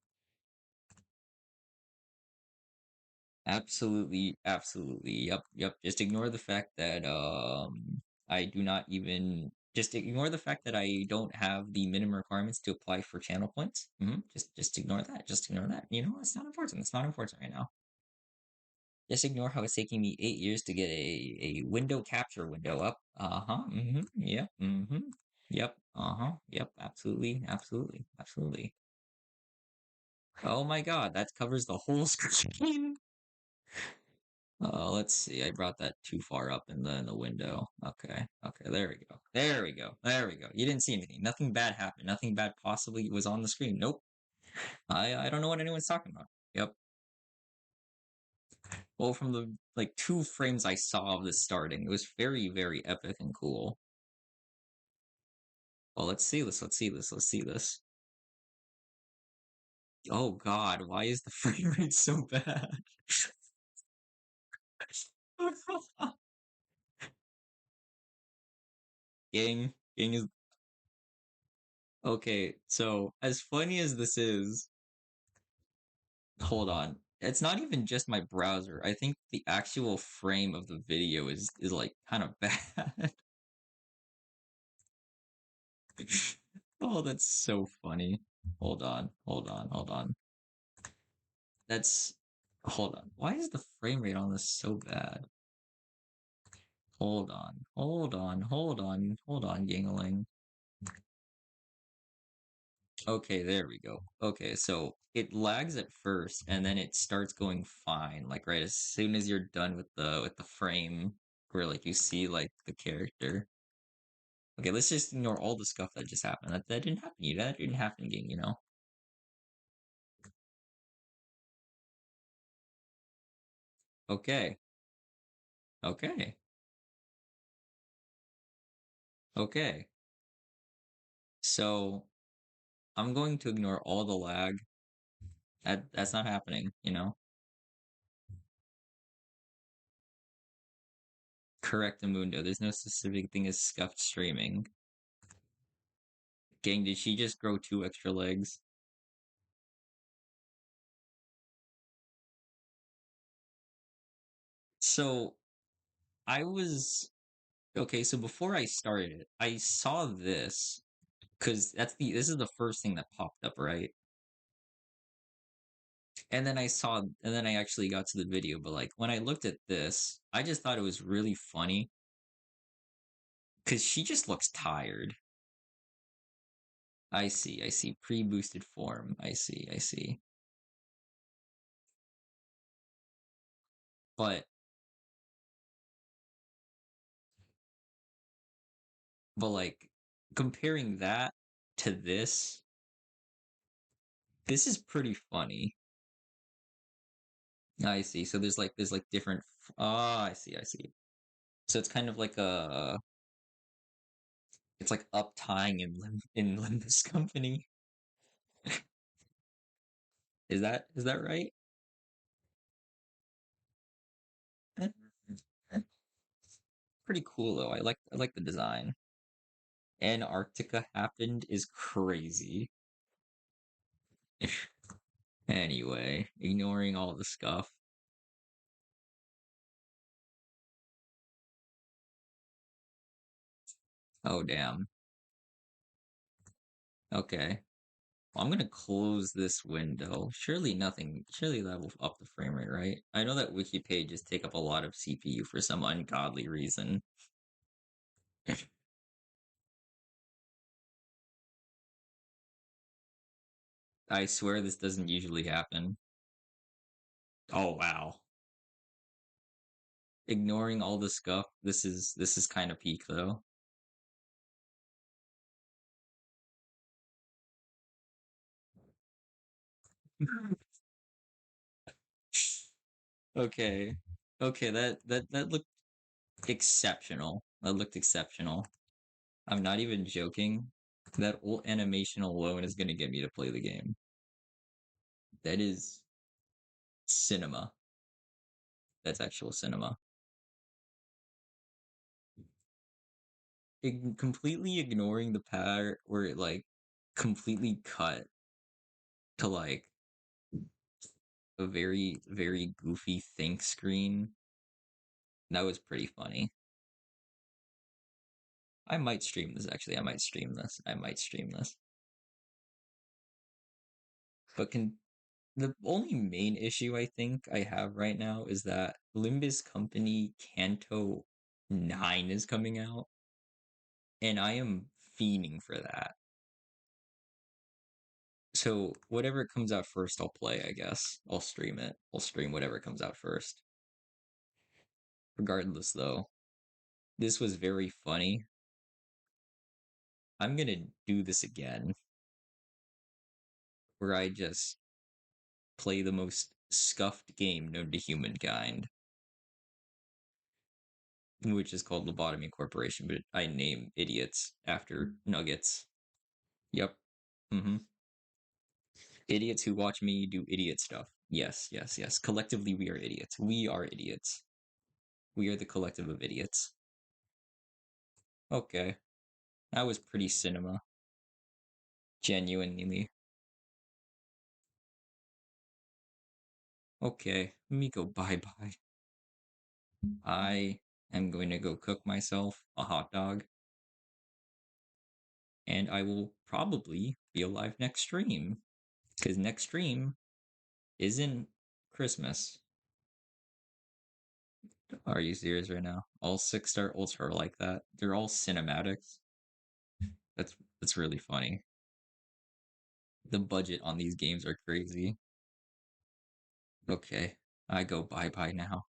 absolutely. Yep. Just ignore the fact that I do not even just ignore the fact that I don't have the minimum requirements to apply for channel points. Just ignore that. Just ignore that. You know, it's not important. It's not important right now. Just ignore how it's taking me 8 years to get a window capture window up. Uh-huh. Yep. Yep. Uh-huh. Yep. Absolutely. Oh my god, that covers the whole screen. Let's see. I brought that too far up in the window. Okay. Okay. There we go. There we go. There we go. You didn't see anything. Nothing bad happened. Nothing bad possibly was on the screen. Nope. I don't know what anyone's talking about. Yep. Well, from the like 2 frames I saw of this starting, it was very, very epic and cool. Well, let's see this. Let's see this. Let's see this. Oh God, why is the frame rate so bad? Gang is okay. So as funny as this is, hold on. It's not even just my browser. I think the actual frame of the video is like kind of bad. Oh, that's so funny. Hold on. Hold on. Hold on. That's hold on. Why is the frame rate on this so bad? Hold on. Hold on. Hold on. Hold on, Yingling. Okay, there we go. Okay, so it lags at first and then it starts going fine. Like right as soon as you're done with the frame where like you see like the character. Okay, let's just ignore all the stuff that just happened. That didn't happen to you. That didn't happen game, you know? Okay. Okay. Okay. So I'm going to ignore all the lag. That's not happening, you know? Correct Mundo. There's no specific thing as scuffed streaming. Gang, did she just grow 2 extra legs? So I was okay, so before I started it, I saw this because this is the first thing that popped up, right? And then I actually got to the video, but like when I looked at this, I just thought it was really funny because she just looks tired. I see. Pre-boosted form. I see. But like comparing that to this is pretty funny. I see. So there's like different. Ah, I see. I see. So it's kind of like a it's like up tying in Linda's company. Is that right? Eh, eh, Pretty cool though. I like the design. Antarctica happened is crazy. Anyway, ignoring all the stuff. Oh damn. Okay. Well, I'm gonna close this window. Surely that will up the frame rate, right? I know that wiki pages take up a lot of CPU for some ungodly reason. I swear this doesn't usually happen. Oh wow. Ignoring all the scuff, this is kind of peak though. Okay. Okay, that looked exceptional. That looked exceptional. I'm not even joking. That old animation alone is gonna get me to play the game. That is cinema. That's actual cinema. Completely ignoring the part where it like completely cut to like a very, very goofy think screen. That was pretty funny. I might stream this actually. I might stream this. I might stream this. But can the only main issue I think I have right now is that Limbus Company Kanto 9 is coming out, and I am fiending for that. So whatever comes out first, I'll play, I guess. I'll stream it. I'll stream whatever comes out first. Regardless, though, this was very funny. I'm gonna do this again, where I just play the most scuffed game known to humankind, which is called Lobotomy Corporation, but I name idiots after nuggets. Yep. Mm-hmm. Idiots who watch me do idiot stuff. Yes, yes, yes. Collectively, we are idiots. We are idiots. We are the collective of idiots. Okay. That was pretty cinema. Genuinely. Okay, let me go bye bye. I am going to go cook myself a hot dog, and I will probably be alive next stream. Because next stream isn't Christmas. Are you serious right now? All 6-star ults are like that. They're all cinematics. That's really funny. The budget on these games are crazy. Okay, I go bye bye now.